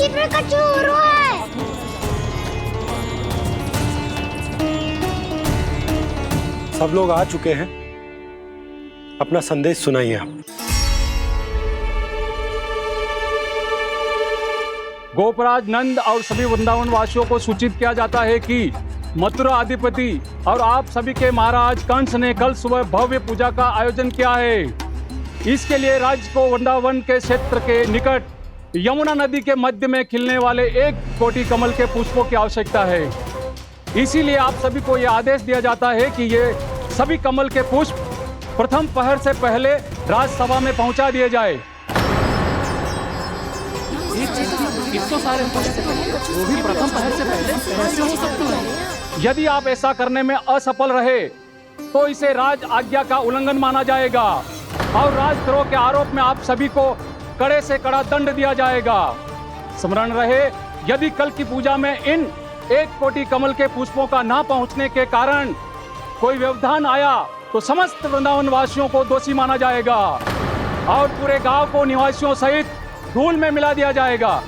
नदी में कचरा हो रहा है। सब लोग आ चुके हैं, अपना संदेश सुनाइए आप। गोपराज नंद और सभी वृंदावन वासियों को सूचित किया जाता है कि मथुरा अधिपति और आप सभी के महाराज कंस ने कल सुबह भव्य पूजा का आयोजन किया है। इसके लिए राज्य को वृंदावन के क्षेत्र के निकट यमुना नदी के मध्य में खिलने वाले 1 कोटि कमल के पुष्पों की आवश्यकता है। इसीलिए आप सभी को यह आदेश दिया जाता है कि ये सभी कमल के पुष्प प्रथम पहर से पहले राजसभा में पहुंचा दिए जाए। सारे वो भी प्रथम पहर से पहले कैसे हो सकते हैं? यदि आप ऐसा करने में असफल रहे तो इसे राज आज्ञा का उल्लंघन माना जाएगा और राजद्रोह के आरोप में आप सभी को कड़े से कड़ा दंड दिया जाएगा। स्मरण रहे, यदि कल की पूजा में इन 1 कोटि कमल के पुष्पों का ना पहुंचने के कारण कोई व्यवधान आया तो समस्त वृंदावन वासियों को दोषी माना जाएगा और पूरे गांव को निवासियों सहित धूल में मिला दिया जाएगा।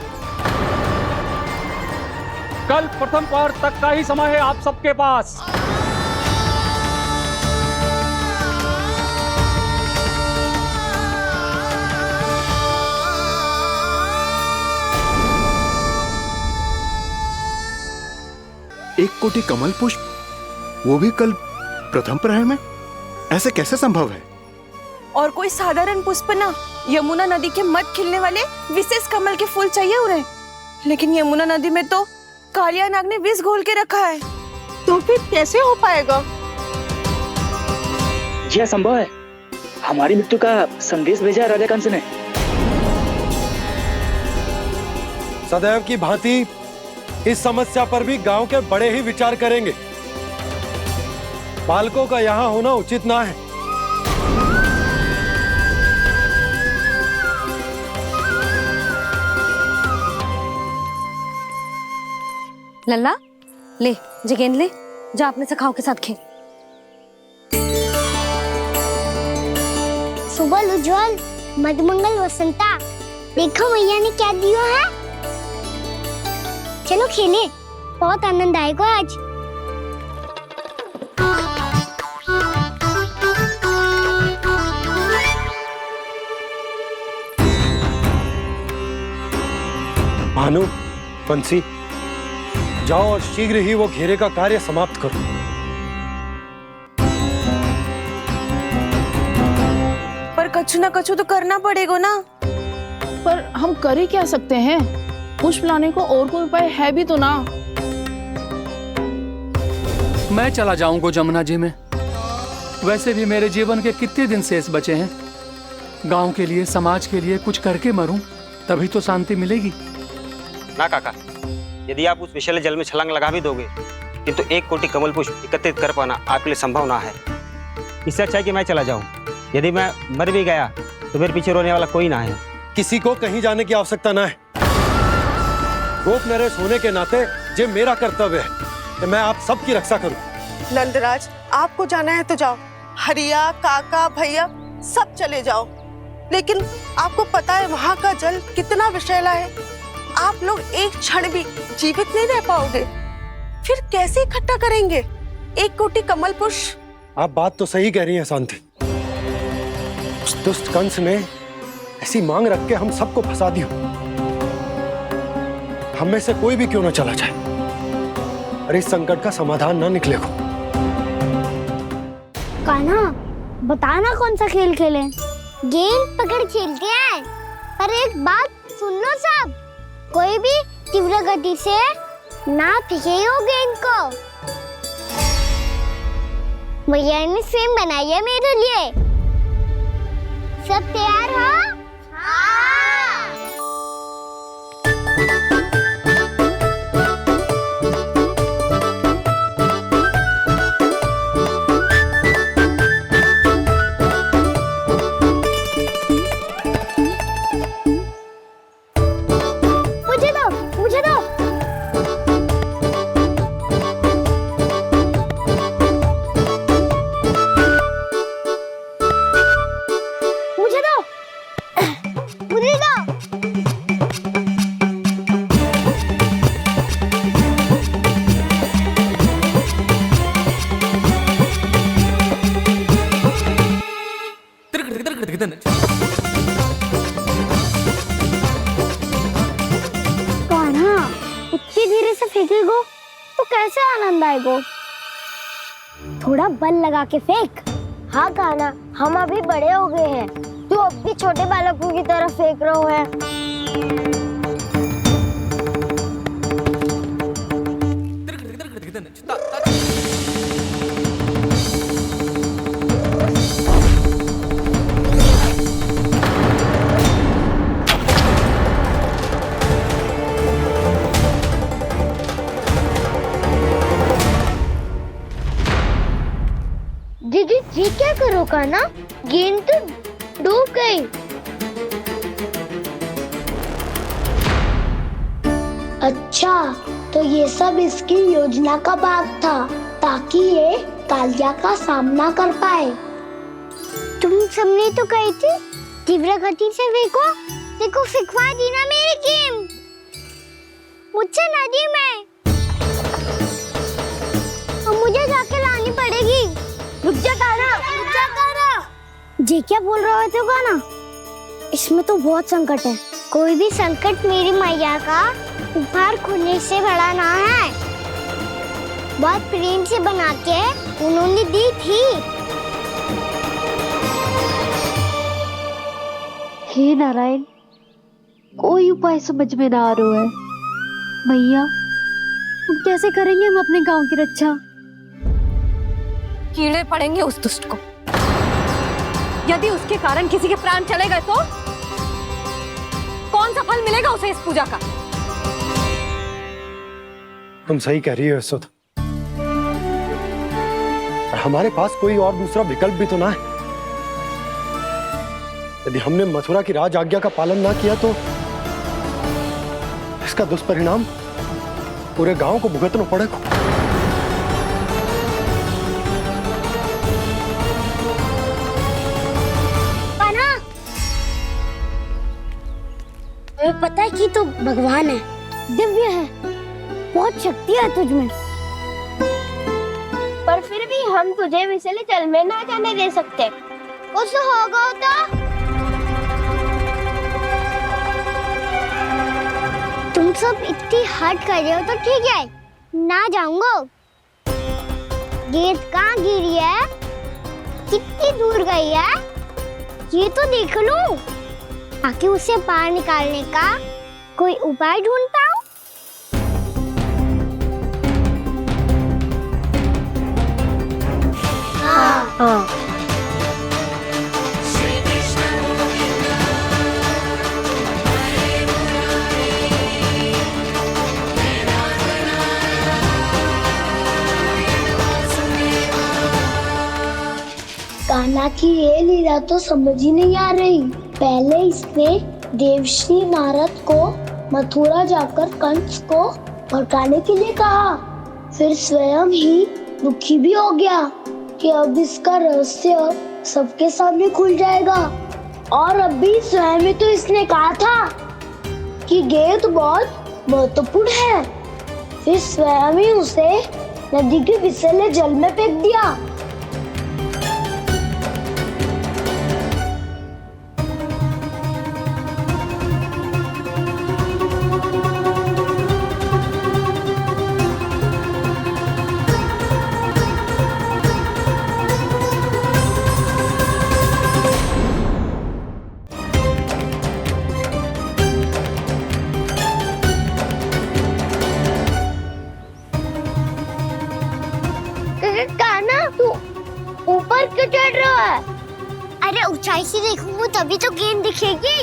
कल प्रथम पहर तक का ही समय है आप सबके पास। एक कोटि कमल पुष्प, वो भी कल प्रथम प्रहर में? ऐसे कैसे संभव है? और कोई साधारण पुष्प ना, यमुना नदी के मध्य खिलने वाले विशेष कमल के फूल चाहिए उन्हें। लेकिन यमुना नदी में तो कालिया नाग ने विष घोल के रखा है, तो फिर कैसे हो पाएगा? यह संभव है। हमारी मृत्यु का संदेश भेजा है राजा कंस ने। सदैव की भांति इस समस्या पर भी गांव के बड़े ही विचार करेंगे। बालकों का यहाँ होना उचित ना है। लल्ला, ले जगेंद ले, जा अपने सखाओं के साथ खेल। सुबह उज्जवल, मधुमंगल वसंता, देखो भैया ने क्या दिया है। चलो खेले, बहुत आनंद आएगा आज। भानु, बंसी, जाओ और शीघ्र ही वो घेरे का कार्य समाप्त करो। पर कछु ना कछु तो करना पड़ेगा ना। पर हम कर ही क्या सकते हैं? पुष्प लाने को और कोई उपाय है भी तो ना। मैं चला जाऊंगा जमुना जी में। वैसे भी मेरे जीवन के कितने दिन शेष बचे हैं। गांव के लिए, समाज के लिए कुछ करके मरूं, तभी तो शांति मिलेगी। ना काका, यदि आप उस विषैले जल में छलांग लगा भी दोगे, किंतु 1 कोटि कमल पुष्प एकत्रित कर पाना आपके लिए संभव ना है। इससे अच्छा है कि मैं चला जाऊं। यदि मैं मर भी गया तो मेरे पीछे रोने वाला कोई ना है। किसी को कहीं जाने की आवश्यकता ना है। गोप नरेश होने के नाते ये मेरा कर्तव्य है कि मैं आप सबकी रक्षा करूं। नंदराज, आपको जाना है तो जाओ। हरिया, काका, भैया सब चले जाओ। लेकिन आपको पता है वहाँ का जल कितना विषैला है। आप लोग एक क्षण भी जीवित नहीं रह पाओगे। फिर कैसे इकट्ठा करेंगे 1 कोटि कमल पुष्प? आप बात तो सही कह रही हैं शांति। उस दुष्ट कंस ने ऐसी मांग रख के हम सबको फंसा दिया। हम में से कोई भी क्यों ना चला जाए और इस संकट का समाधान ना निकलेगा। कान्हा, बताना कौन सा खेल खेलें? गेंद पकड़ खेलते हैं। पर एक बात सुन लो सब, कोई भी तीव्र गति से ना फेंकेगा गेंद को। भैया ने फ्रेम बनाई है मेरे लिए। सब तैयार हो? मुझे दो। कैसे आनंद आएगा? थोड़ा बल लगा के फेंक। हाँ कान्हा, हम अभी बड़े हो गए हैं, तू अब भी छोटे बालकों की तरह फेंक रहे हो है। दीदी जी क्या करो कान्हा? गेंद तो डूब गई। अच्छा, तो ये सब इसकी योजना का भाग था ताकि ये कालिया का सामना कर पाए। तुम सबने तो कही थी तीव्र गति से देखो फिकवा दी ना मेरी गेम मुझसे नदी में। अब मुझे जाके लानी पड़ेगी। रुक जा कान्हा, रुक जा कान्हा। जी क्या बोल रहे हो कान्हा? इसमें तो बहुत संकट है। कोई भी संकट मेरी मैया का उपहार खोने से बड़ा ना है। बहुत प्रेम से बना के उन्होंने दी थी। हे नारायण, कोई उपाय समझ में ना आ रहा है। मैया, हम कैसे करेंगे हम अपने गांव की रक्षा? कीड़े पड़ेंगे उस दुष्ट को। यदि उसके कारण किसी के प्राण चले गए तो कौन सा फल मिलेगा उसे इस पूजा का? तुम सही कह रही हो यशोद। हमारे पास कोई और दूसरा विकल्प भी तो ना है। यदि हमने मथुरा की राज आज्ञा का पालन ना किया तो इसका दुष्परिणाम पूरे गांव को भुगतना पड़ेगा। तुम्हें पता है कि तू भगवान है, दिव्य है, बहुत शक्ति है तुझमें, पर फिर भी हम तुझे विषैले जल में ना जाने दे सकते। कुछ होगा तो तुम सब इतनी हट कर रहे हो तो ठीक है, ना जाऊंगा। गेंद कहाँ गिरी है, कितनी दूर गई है, ये तो देख लूं, ताकि उसे बाहर निकालने का कोई उपाय ढूंढ पाऊं। हाँ। कान्हा की ये लीला तो समझ ही नहीं आ रही। पहले इसने देवश्री नारद को मथुरा जाकर कंस को भड़काने के लिए कहा, फिर स्वयं ही दुखी भी हो गया कि अब इसका रहस्य सबके सामने खुल जाएगा। और अभी स्वयं ही तो इसने कहा था कि गेंद बहुत महत्वपूर्ण है, फिर स्वयं ही उसे नदी के विषैले जल में फेंक दिया। कान्हा, तू ऊपर क्यों चढ़ रहा है? अरे ऊंचाई से देखूंगा तभी तो गेंद दिखेगी।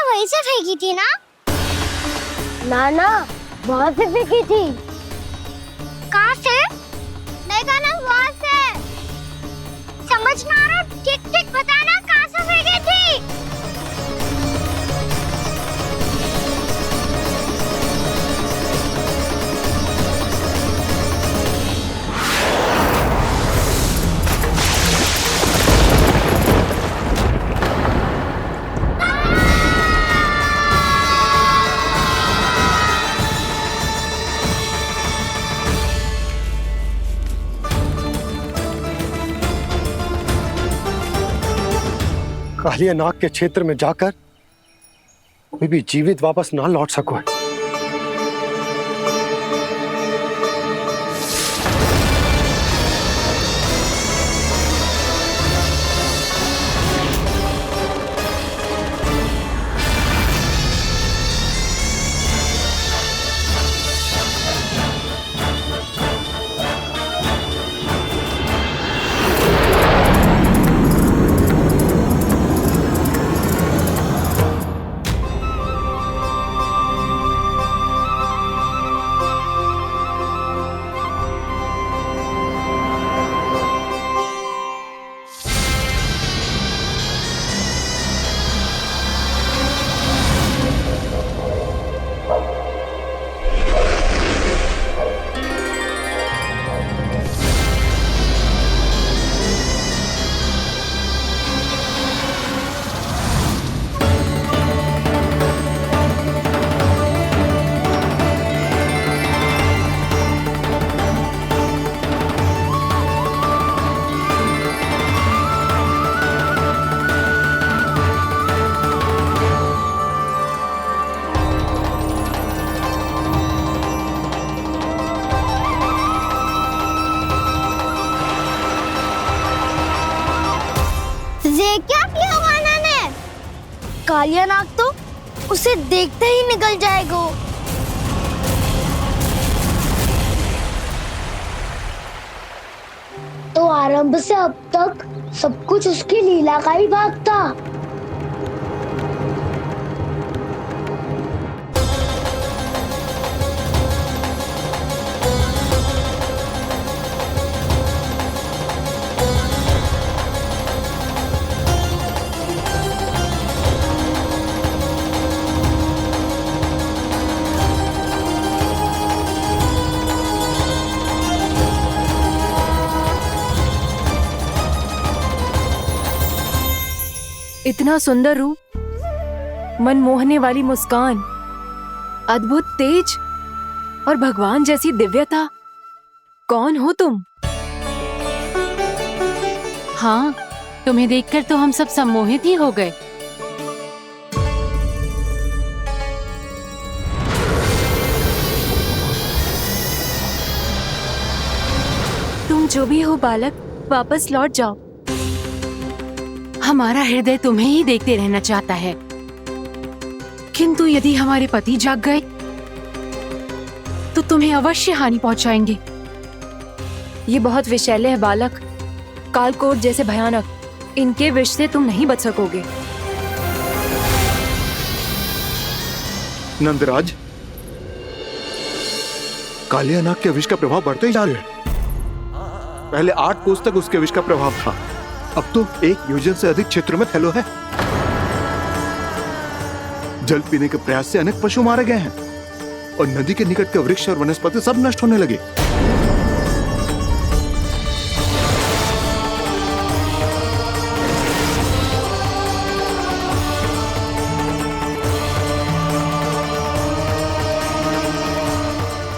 वहीं से फेंकी थी ना? ना, वहाँ से फेंकी थी। कहाँ से? नहीं, वहाँ से। समझ ना आ रहा, ठीक ठीक बताना कहाँ से फेंकी थी? कालिया नाग के क्षेत्र में जाकर कोई भी जीवित वापस ना लौट सको। ये क्या किया वाना ने? कालिया नाग तो उसे देखते ही निकल जाएगा। तो आरंभ से अब तक सब कुछ उसकी लीला का ही भाग था। इतना सुंदर रूप, मन मोहने वाली मुस्कान, अद्भुत तेज और भगवान जैसी दिव्यता। कौन हो तुम? हाँ, तुम्हें देखकर तो हम सब सम्मोहित ही हो गए। तुम जो भी हो बालक, वापस लौट जाओ। हमारा हृदय तुम्हें ही देखते रहना चाहता है, किंतु यदि हमारे पति जाग गए तो तुम्हें अवश्य हानि पहुंचाएंगे। ये बहुत विषैले है बालक, कालकोट जैसे भयानक, इनके विष से तुम नहीं बच सकोगे। नंदराज, कालिया नाग के विष का प्रभाव बढ़ते ही जा रहा है। पहले 8 कोस तक उसके विष का प्रभाव था, अब तो 1 योजन से अधिक क्षेत्र में फैलो है। जल पीने के प्रयास से अनेक पशु मारे गए हैं और नदी के निकट के वृक्ष और वनस्पति सब नष्ट होने लगे।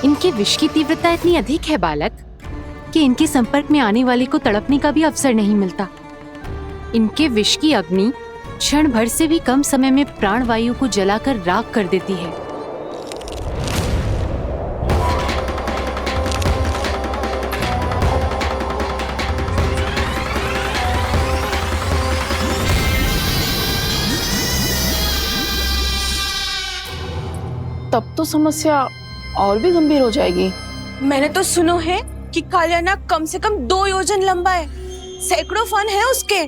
इनके विष की तीव्रता इतनी अधिक है बालक कि इनके संपर्क में आने वाले को तड़पने का भी अवसर नहीं मिलता। इनके विष की अग्नि क्षण भर से भी कम समय में प्राणवायु को जलाकर राख कर देती है। तब तो समस्या और भी गंभीर हो जाएगी। मैंने तो सुनो है कि कालिया नाग कम से कम 2 योजन लंबा है, सैकड़ों फन है उसके।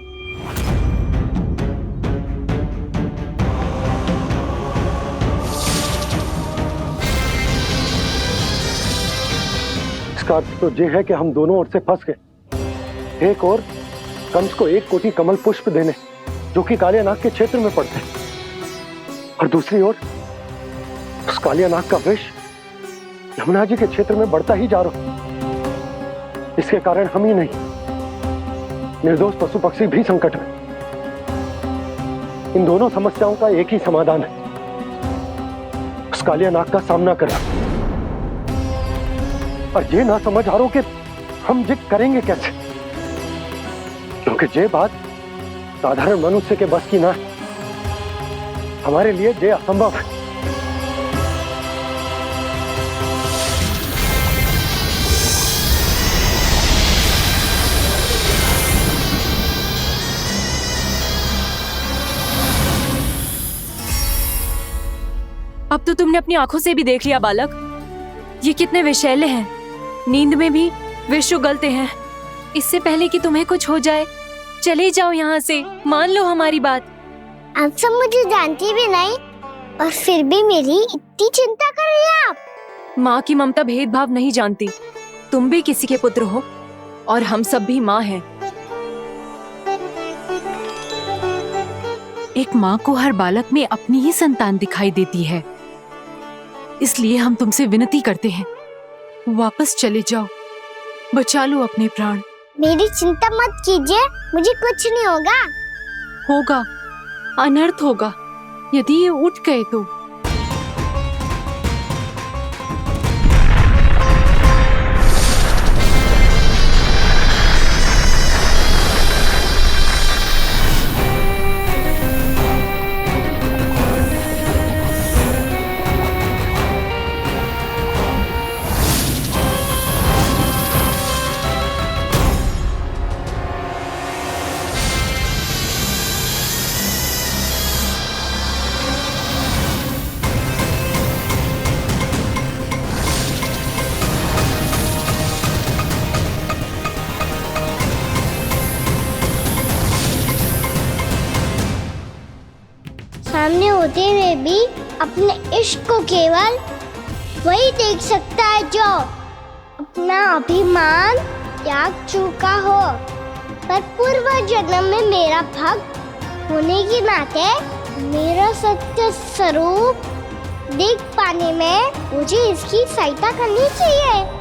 इसका अर्थ तो ये है कि हम दोनों ओर से फंस गए। एक और कंस को 1 कोटि कमल पुष्प देने, जो कि कालियानाग के क्षेत्र में पड़ते हैं, और दूसरी ओर उस कालियानाग का विष यमुना जी के क्षेत्र में बढ़ता ही जा रहा। इसके कारण हम ही नहीं, निर्दोष पशु पक्षी भी संकट में। इन दोनों समस्याओं का एक ही समाधान है, उस कालियानाग का सामना करना। और ये ना समझ आ रहा कि हम ये करेंगे कैसे, क्योंकि ये बात साधारण मनुष्य के बस की ना है। हमारे लिए ये असंभव है। अब तो तुमने अपनी आंखों से भी देख लिया बालक, ये कितने विषैले हैं। नींद में भी विष उगलते हैं। इससे पहले कि तुम्हें कुछ हो जाए, चले जाओ यहाँ से, मान लो हमारी बात। आप सब मुझे जानती भी नहीं और फिर भी मेरी इतनी चिंता कर रही हैं आप। माँ की ममता भेदभाव नहीं जानती। तुम भी किसी के पुत्र हो और हम सब भी माँ हैं। एक माँ को हर बालक में अपनी ही संतान दिखाई देती है। इसलिए हम तुमसे विनती करते हैं, वापस चले जाओ, बचा लो अपने प्राण। मेरी चिंता मत कीजिए, मुझे कुछ नहीं होगा। होगा, अनर्थ होगा यदि ये उठ गए तो। सामने होते हुए भी अपने इश्क को केवल वही देख सकता है जो अपना अभिमान त्याग चुका हो। पर पूर्व जन्म में मेरा भक्त होने के नाते मेरा सत्य स्वरूप देख पाने में मुझे इसकी सहायता करनी चाहिए।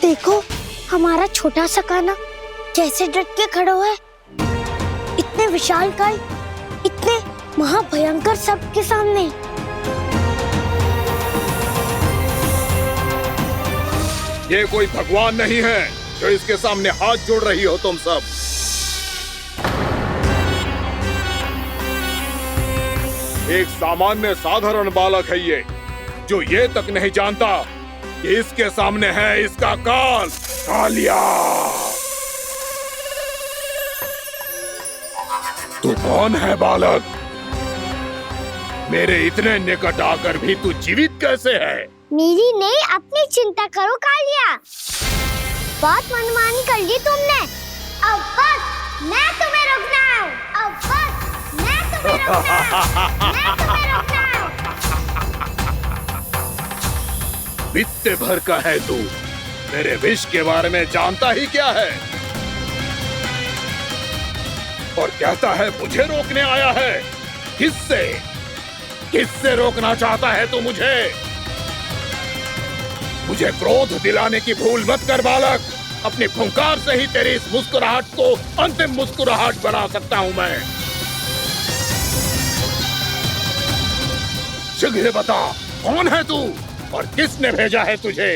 देखो हमारा छोटा सा कान्हा कैसे डट के खड़ा है। इतने विशालकाय, इतने महाभयंकर सबके सामने। ये कोई भगवान नहीं है जो इसके सामने हाथ जोड़ रही हो तुम सब। एक सामान्य साधारण बालक है ये, जो ये तक नहीं जानता कि इसके सामने है इसका काल, कालिया। तू कौन है बालक? मेरे इतने निकट आकर भी तू जीवित कैसे है? मेरी नहीं, अपनी चिंता करो कालिया। बहुत मनमानी कर ली तुमने। अब बस मैं तुम्हें रोकना हूँ। अब बस मैं तुम्हें रोकना हूँ। मैं तुम्हें रोकना हूँ। बित्ते भर का है तू, मेरे विष के बारे में जानता ही क्या है? और कहता है मुझे रोकने आया है। किससे? किससे रोकना चाहता है तू मुझे? मुझे क्रोध दिलाने की भूल मत कर बालक। अपनी फुंकार से ही तेरी इस मुस्कुराहट को अंतिम मुस्कुराहट बना सकता हूं मैं। शीघ्र बता, कौन है तू और किसने भेजा है तुझे?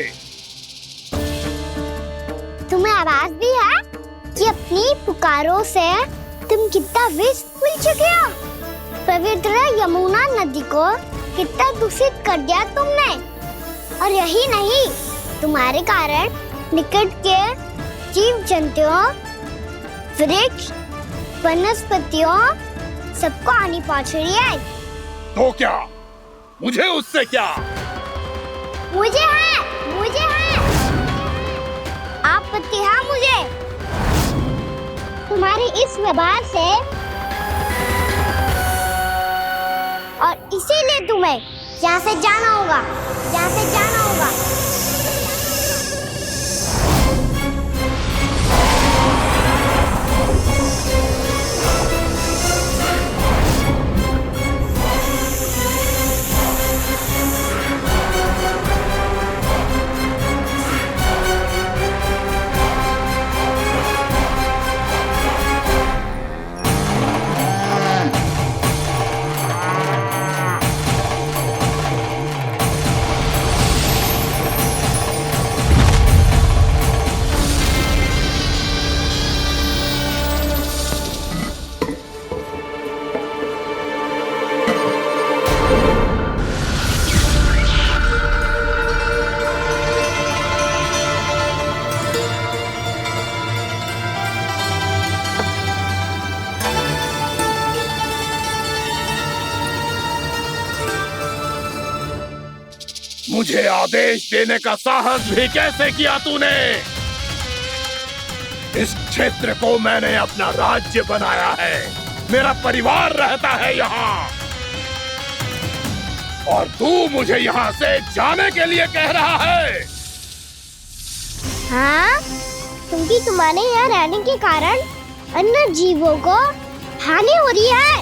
तुम्हें आवाज भी है कि अपनी पुकारों से तुम कितना विष भूल चुके हो। पवित्र यमुना नदी को कितना दूषित कर दिया तुमने। और यही नहीं, तुम्हारे कारण निकट के जीव जंतुओं, वृक्ष, वनस्पतियों सबको हानि पहुंच रही है। तो क्या? मुझे उससे क्या? मुझे है आप पति हाँ मुझे। तुम्हारे इस व्यवहार से और इसीलिए तुम्हें यहाँ से जाना होगा। मुझे आदेश देने का साहस भी कैसे किया तूने? इस क्षेत्र को मैंने अपना राज्य बनाया है, मेरा परिवार रहता है यहाँ, और तू मुझे यहाँ से जाने के लिए कह रहा है? हाँ, क्योंकि तुम्हारे यहाँ रहने के कारण अन्य जीवों को हानि हो रही है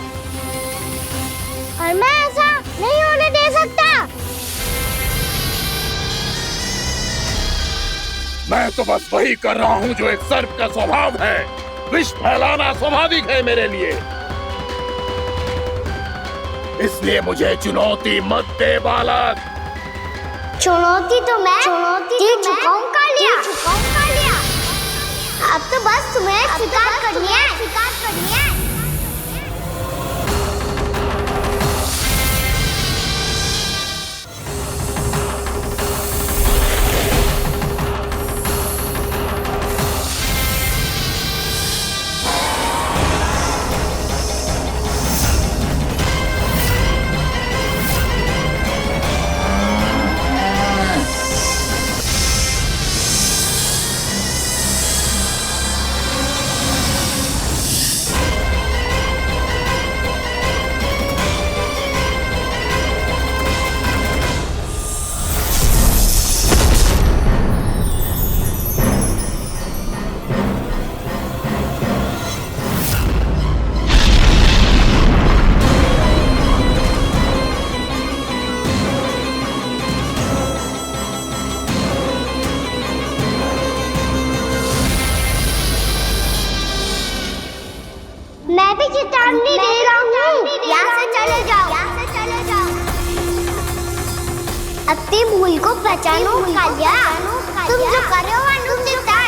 और मैं ऐसा नहीं होने दे सकता। मैं तो बस वही कर रहा हूँ जो एक सर्प का स्वभाव है। विष फैलाना स्वाभाविक है मेरे लिए, इसलिए मुझे चुनौती मत दे बालक। चुनौती तो मैं दे चुका हूँ कालिया। अब तो बस तुम्हें स्वीकार करनी है। मैं भी चेतावनी दे रहा हूँ, यहाँ से चले जाओ। अपनी भूल को पहचानो कालिया, तुम जो कर रहे हो अनुचित है।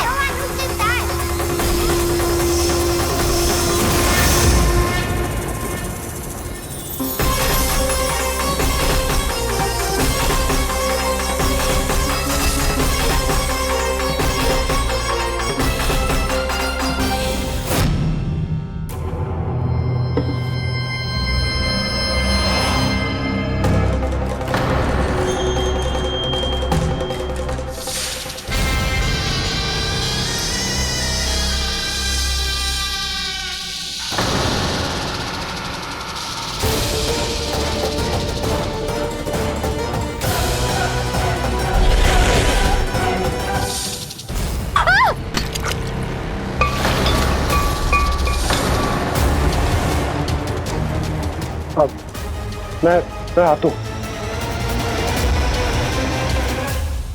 मैं आता हूँ।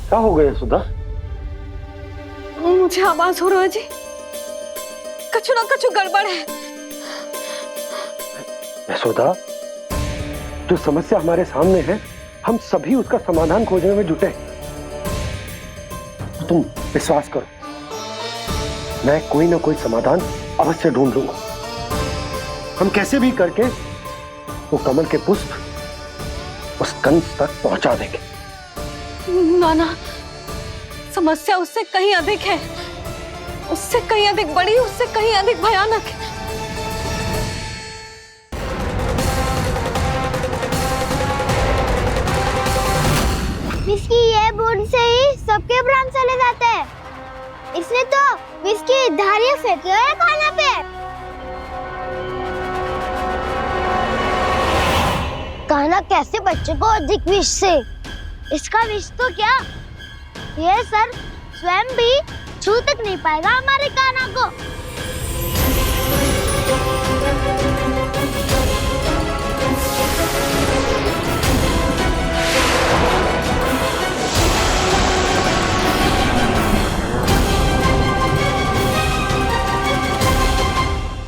क्या हो गया सुधा? मुझे आवाज हो रहा है जी, कछु ना कछु गड़बड़ है। यशोदा, जो समस्या हमारे सामने है, हम सभी उसका समाधान खोजने में जुटे। तो तुम विश्वास करो, मैं कोई ना कोई समाधान अवश्य ढूंढ लूंगा। हम कैसे भी करके वो कमल के पुष्प उस कंस तक पहुंचा देंगे। नाना, समस्या उससे कहीं अधिक है, उससे कहीं अधिक बड़ी, उससे कहीं अधिक भयानक है। विस्की ये बूंद से ही सबके प्राण चले जाते हैं। इसने तो विस्की धारियां फेंकी है खाना पे। कान्हा कैसे बच्चे को अधिक विष से? इसका विष तो क्या, ये सर स्वयं भी छू तक नहीं पाएगा हमारे कान्हा को।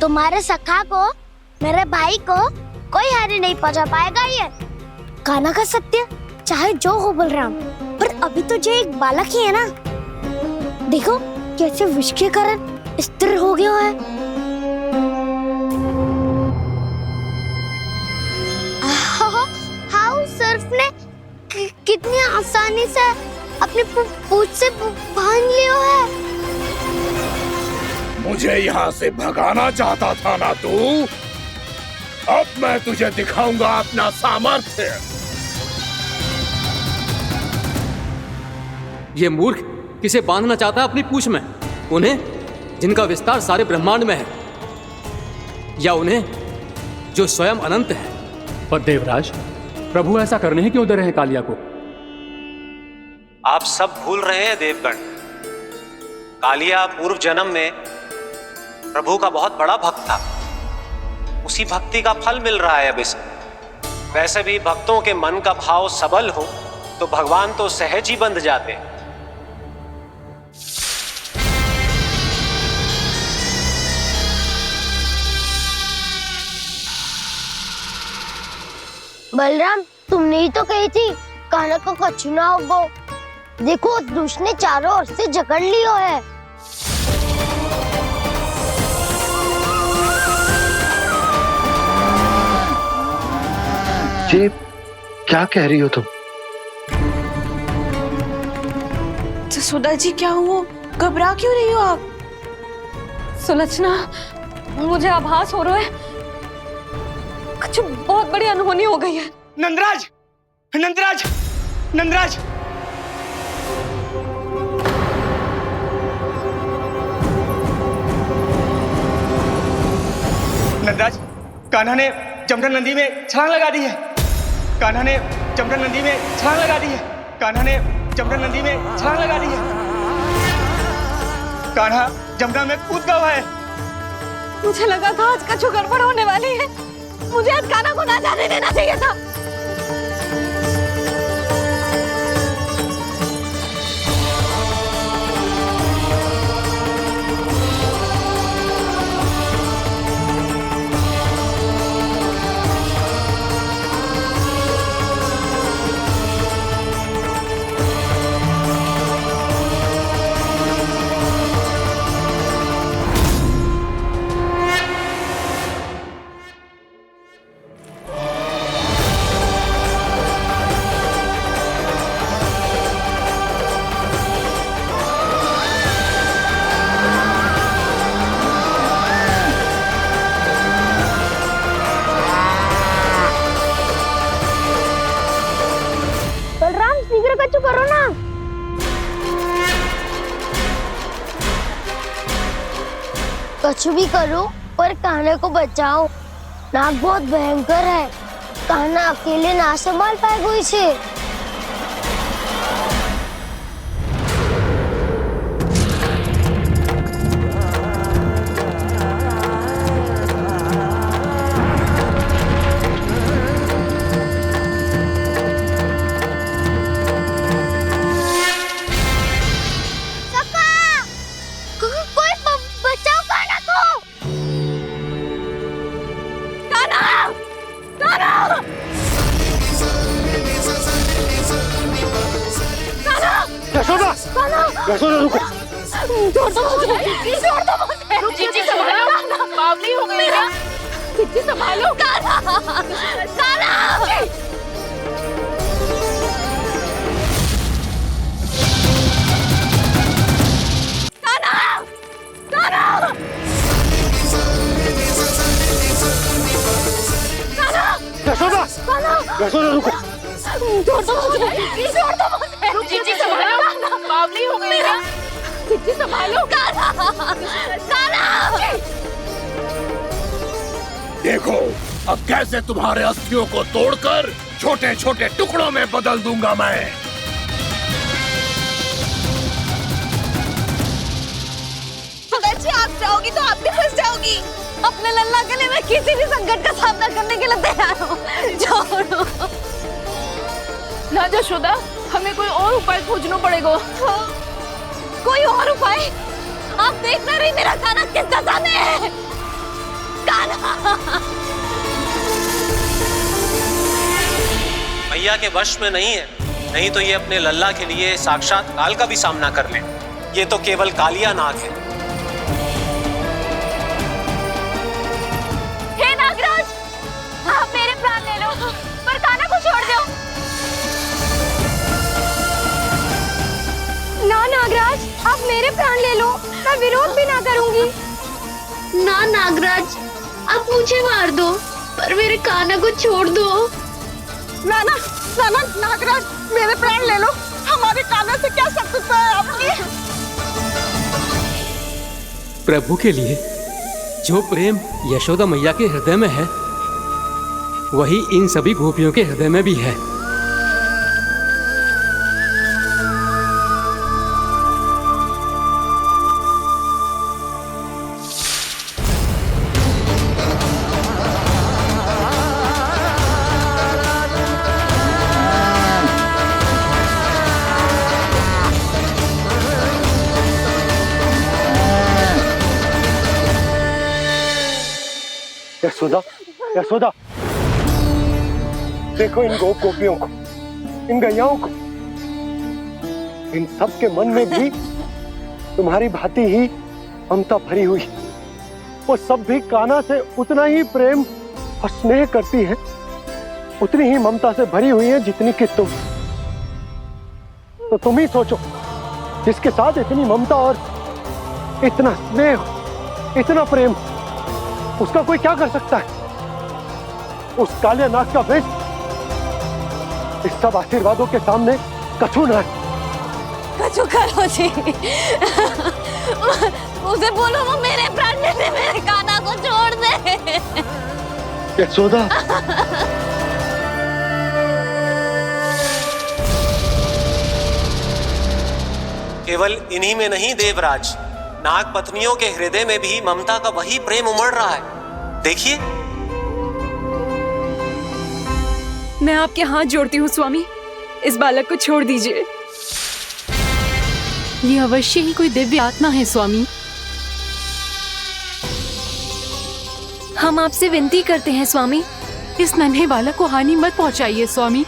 तुम्हारे सखा को, मेरे भाई को कोई हानि नहीं पहुंचा पाएगा। ये कान्हा का सत्य चाहे जो हो बलराम, पर अभी तो जो एक बालक ही है ना। देखो कैसे विष के कारण स्थिर हो गया है। हाउ सर्फ ने कितनी आसानी से अपनी पूंछ से बांध लिया है। मुझे यहाँ से भगाना चाहता था ना तू? अब मैं तुझे दिखाऊंगा अपना सामर्थ्य। ये मूर्ख किसे बांधना चाहता है अपनी पूंछ में? उन्हें जिनका विस्तार सारे ब्रह्मांड में है, या उन्हें जो स्वयं अनंत है? पर देवराज, प्रभु ऐसा करने ही क्यों दे रहे हैं कालिया को? आप सब भूल रहे हैं देवगण। कालिया पूर्व जन्म में प्रभु का बहुत बड़ा भक्त था। उसी भक्ति का फल मिल रहा है अब इसे। वैसे भी भक्तों के मन का भाव सबल हो तो भगवान तो सहज ही बंध जाते हैं। बलराम, तुमने ही तो कही थी कान्हा को कछु ना होगो। देखो उस दुष्ट ने चारों ओर से जकड़ लियो है। ये क्या कह रही हो तुम? जसोदा जी क्या हुआ? घबरा क्यों रही हो आप? सुलोचना, मुझे आभास हो रहा है कुछ बहुत बड़ी अनहोनी हो गई है। नंदराज, नंदराज, नंदराज! नंदराज, कान्हा ने जमदग्नि नदी में छलांग लगा दी है। कान्हा ने जमदग्नि नदी में छलांग लगा दी है। कान्हा ने जमदग्नि नदी में छलांग लगा दी है। कान्हा जमुना में कूद गया है। मुझे लगा था आज कछु गड़बड़ होने वाली है। मुझे आज कान्हा को ना जाने देना चाहिए था। करो ना। कुछ भी करो पर कान्हा को बचाओ। नाग बहुत भयंकर है। कान्हा अकेले ना संभाल पाएगा इसे। यशोदा रुको। छोड़ दो मुझे, प्लीज छोड़ दो मुझे। जीजी संभालो, बावली हो गई है। जीजी संभालो। कान्हा, कान्हा। यशोदा, यशोदा रुको। छोड़ दो मुझे, प्लीज छोड़ दो मुझे। पागल हो गई है? चिट्ठी संभालो। देखो अब कैसे तुम्हारे अस्थियों को तोड़कर छोटे छोटे टुकड़ों में बदल दूंगा मैं। जी आप जाओगी तो आप भी फंस जाओगी। अपने लल्ला के लिए मैं किसी भी संकट का सामना करने के लिए तैयार हूँ। छोड़ो ना यशोदा, हमें कोई और उपाय खोजना पड़ेगा। कोई और उपाय? आप देख ना रही मेरा कान्हा किस दशा में है। कान्हा मैया के वश में नहीं है, नहीं तो ये अपने लल्ला के लिए साक्षात काल का भी सामना कर ले। ये तो केवल कालिया नाग है। हे नागराज, आप मेरे प्राण ले लो पर कान्हा को छोड़ दो। ना नागराज, आप मेरे प्राण ले लो, मैं विरोध भी ना करूंगी। ना नागराज, आप मुझे मार दो पर मेरे कान्हा को छोड़ दो। ना ना ना ना नागराज, मेरे प्राण ले लो, हमारे कान्हा से क्या शत्रुता है आपकी? प्रभु के लिए जो प्रेम यशोदा मैया के हृदय में है, वही इन सभी गोपियों के हृदय में भी है। यशोदा, यशोदा, देखो इन गोप गोपियों को, इन गैयाओं को, इन सब के मन में भी तुम्हारी भांति ही ममता भरी हुई। वो सब भी कान्हा से उतना ही प्रेम और स्नेह करती है, उतनी ही ममता से भरी हुई है जितनी कि तुम। तो तुम ही सोचो, जिसके साथ इतनी ममता और इतना स्नेह, इतना प्रेम, उसका कोई क्या कर सकता है? उस काले नाग का वेश इस सब आशीर्वादों के सामने कछु न है। कछु करो जी। उसे बोलो वो मेरे प्राण ले ले, मेरे कान्हा को छोड़ दे। यशोदा, केवल इन्हीं में नहीं देवराज, नाग पत्नियों के हृदय में भी ममता का वही प्रेम उमड़ रहा है। देखिए। मैं आपके हाथ जोड़ती हूँ स्वामी, इस बालक को छोड़ दीजिए। ये अवश्य ही कोई दिव्य आत्मा है स्वामी। हम आपसे विनती करते हैं स्वामी, इस नन्हे बालक को हानि मत पहुंचाइए स्वामी।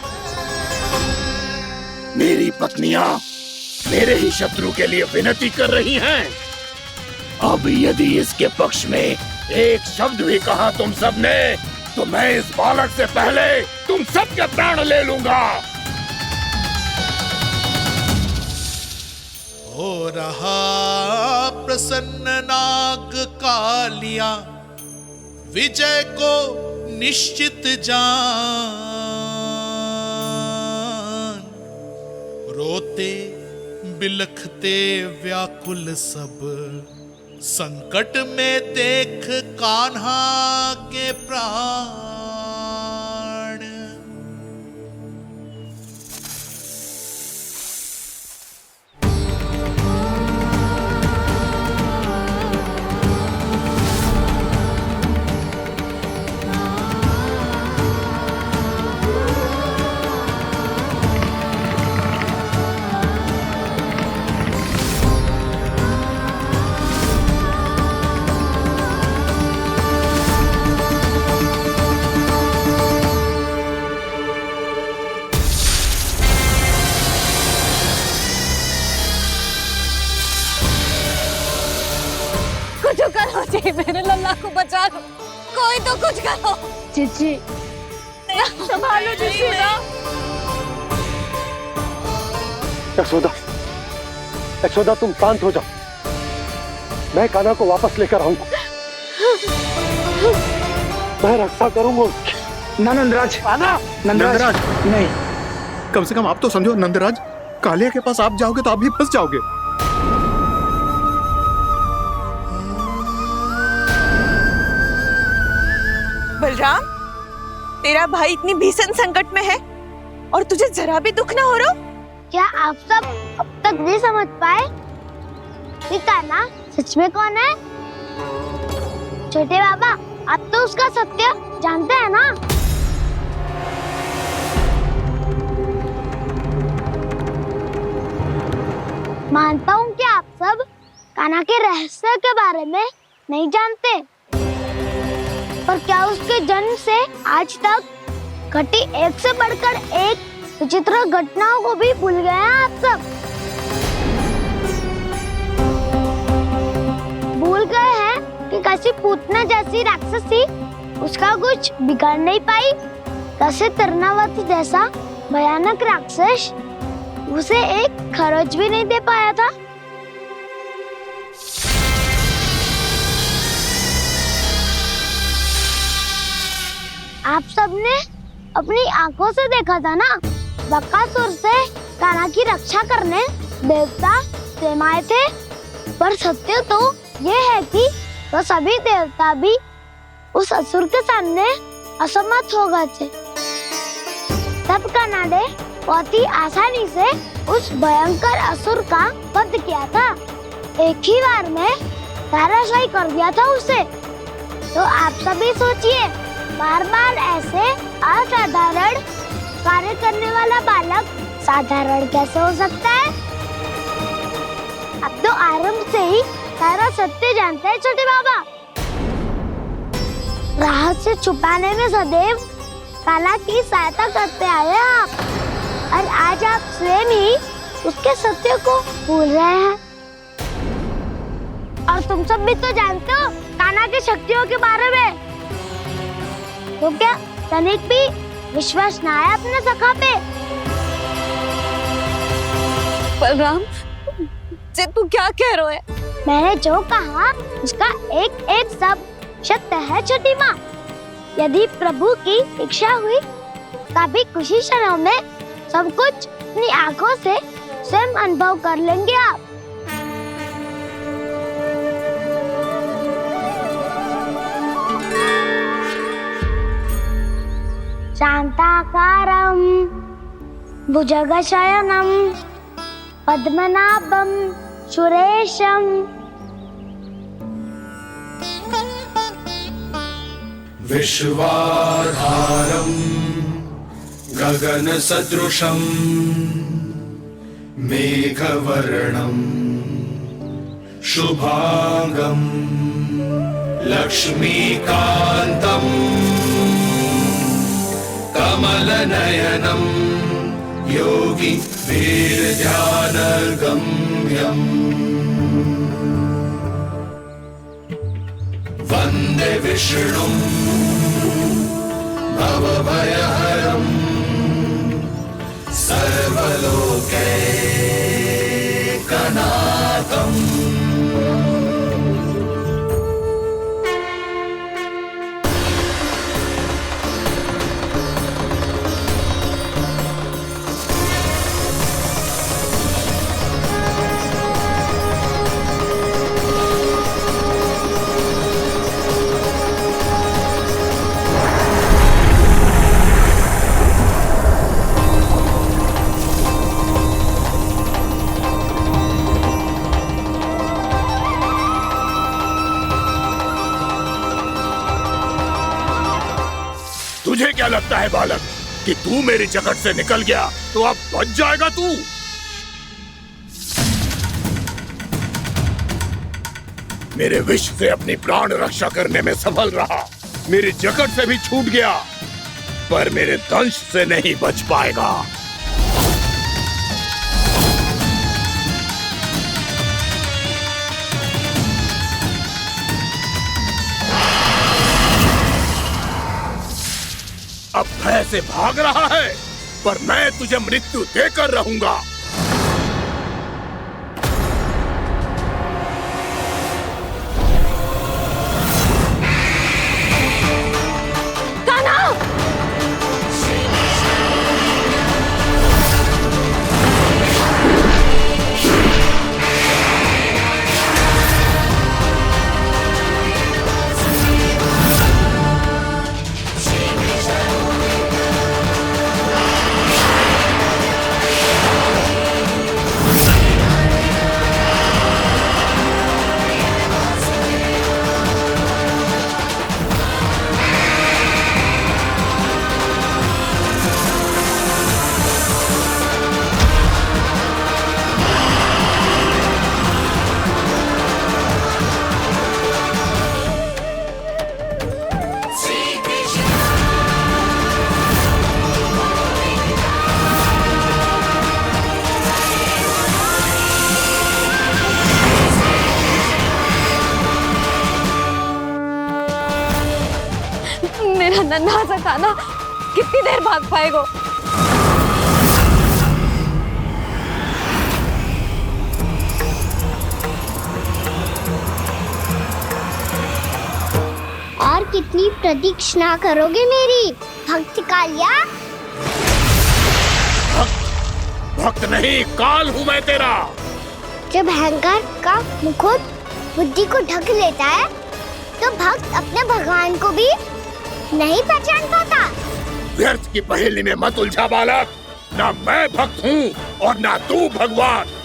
मेरी पत्नियां मेरे ही शत्रु के लिए विनती कर रही हैं। अब यदि इसके पक्ष में एक शब्द भी कहा तुम सबने, तो मैं इस बालक से पहले तुम सबके प्राण ले लूंगा। हो रहा प्रसन्न नाग कालिया, विजय को निश्चित जान। रोते बिलखते व्याकुल सब, संकट में देख कान्हा के प्राण। करो जी, मेरे लल्ला को बचा लो, कोई तो कुछ करो। जीजी संभालो जी। यशोदा, यशोदा तुम शांत हो जाओ, मैं कान्हा को वापस लेकर आऊंगा, मैं रक्षा करूंगा उसकी। ना नंदराज, कान्हा, नंदराज नहीं, कम से कम आप तो समझो नंदराज, कालिया के पास आप जाओगे तो आप भी फंस जाओगे। बलराम, तेरा भाई इतनी भीषण संकट में है और तुझे जरा भी दुख ना हो रहा? क्या आप सब अब तक नहीं समझ पाए कि कान्हा सच में कौन है? छोटे बाबा, आप तो उसका सत्य जानते हैं ना? मानता हूँ कि आप सब कान्हा के रहस्य के बारे में नहीं जानते, पर क्या उसके जन्म से आज तक घटी एक से बढ़कर एक विचित्र घटनाओं को भी भूल गए हैं आप सब? भूल गए हैं कि कैसी पूतना जैसी राक्षसी उसका कुछ बिगाड़ नहीं पाई, कैसे तरनावती जैसा भयानक राक्षस उसे एक खरोच भी नहीं दे पाया था। आप सबने अपनी आंखों से देखा था ना, बकासुर से कान्हा की रक्षा करने देवता स्वयं आए थे। पर सत्य तो ये है कि वो सभी देवता भी उस असुर के सामने असमर्थ हो गए थे। तब कान्हा ने बहुत ही आसानी से उस भयंकर असुर का वध किया था। एक ही बार में धराशायी कर दिया था उसे। तो आप सभी सोचिए, बार बार ऐसे असाधारण कार्य करने वाला बालक साधारण कैसे हो सकता है? अब तो आरंभ से ही सारा सत्य जानते हैं छोटे बाबा। रहस्य छुपाने में सदैव कान्हा की सहायता करते आए हैं आप, और आज आप स्वयं ही उसके सत्य को भूल रहे हैं। और तुम सब भी तो जानते हो कान्हा की शक्तियों के बारे में। तो क्या तनिक भी विश्वास न आया अपने सखा पे? बलराम, जे तू क्या कह रहा है? मैंने जो कहा उसका एक एक शब्द सत्य है छोटी माँ। यदि प्रभु की इच्छा हुई तभी कुछ ही क्षणों में सब कुछ अपनी आंखों से स्वयं अनुभव कर लेंगे आप। शांताकारं भुजगशयनं पद्मनाभं सुरेशं विश्वाधारं गगनसदृशं मेघवर्णं शुभांगं लक्ष्मीकान्तं कमलनयनं योगी वीरध्यानगम्यम् वन्दे विष्णुं भवभयहरं सर्वलोकैकनाथम्। तुझे क्या लगता है बालक कि तू मेरी जगत से निकल गया तो अब बच जाएगा तू? मेरे विष से अपनी प्राण रक्षा करने में सफल रहा, मेरी जगत से भी छूट गया, पर मेरे दंश से नहीं बच पाएगा। अब भय से भाग रहा है, पर मैं तुझे मृत्यु देकर रहूंगा। नन्हा सा कान्हा कितनी देर भाग पाएगा? और कितनी प्रतीक्षा करोगे मेरी भक्त कालिया? भक्त नहीं, काल हूँ मैं तेरा। जब अहंकार का मुकुट बुद्धि को ढक लेता है तो भक्त अपने भगवान को भी नहीं पहचान पाता। व्यर्थ की पहेली में मत उलझा बालक। ना मैं भक्त हूँ और ना तू भगवान।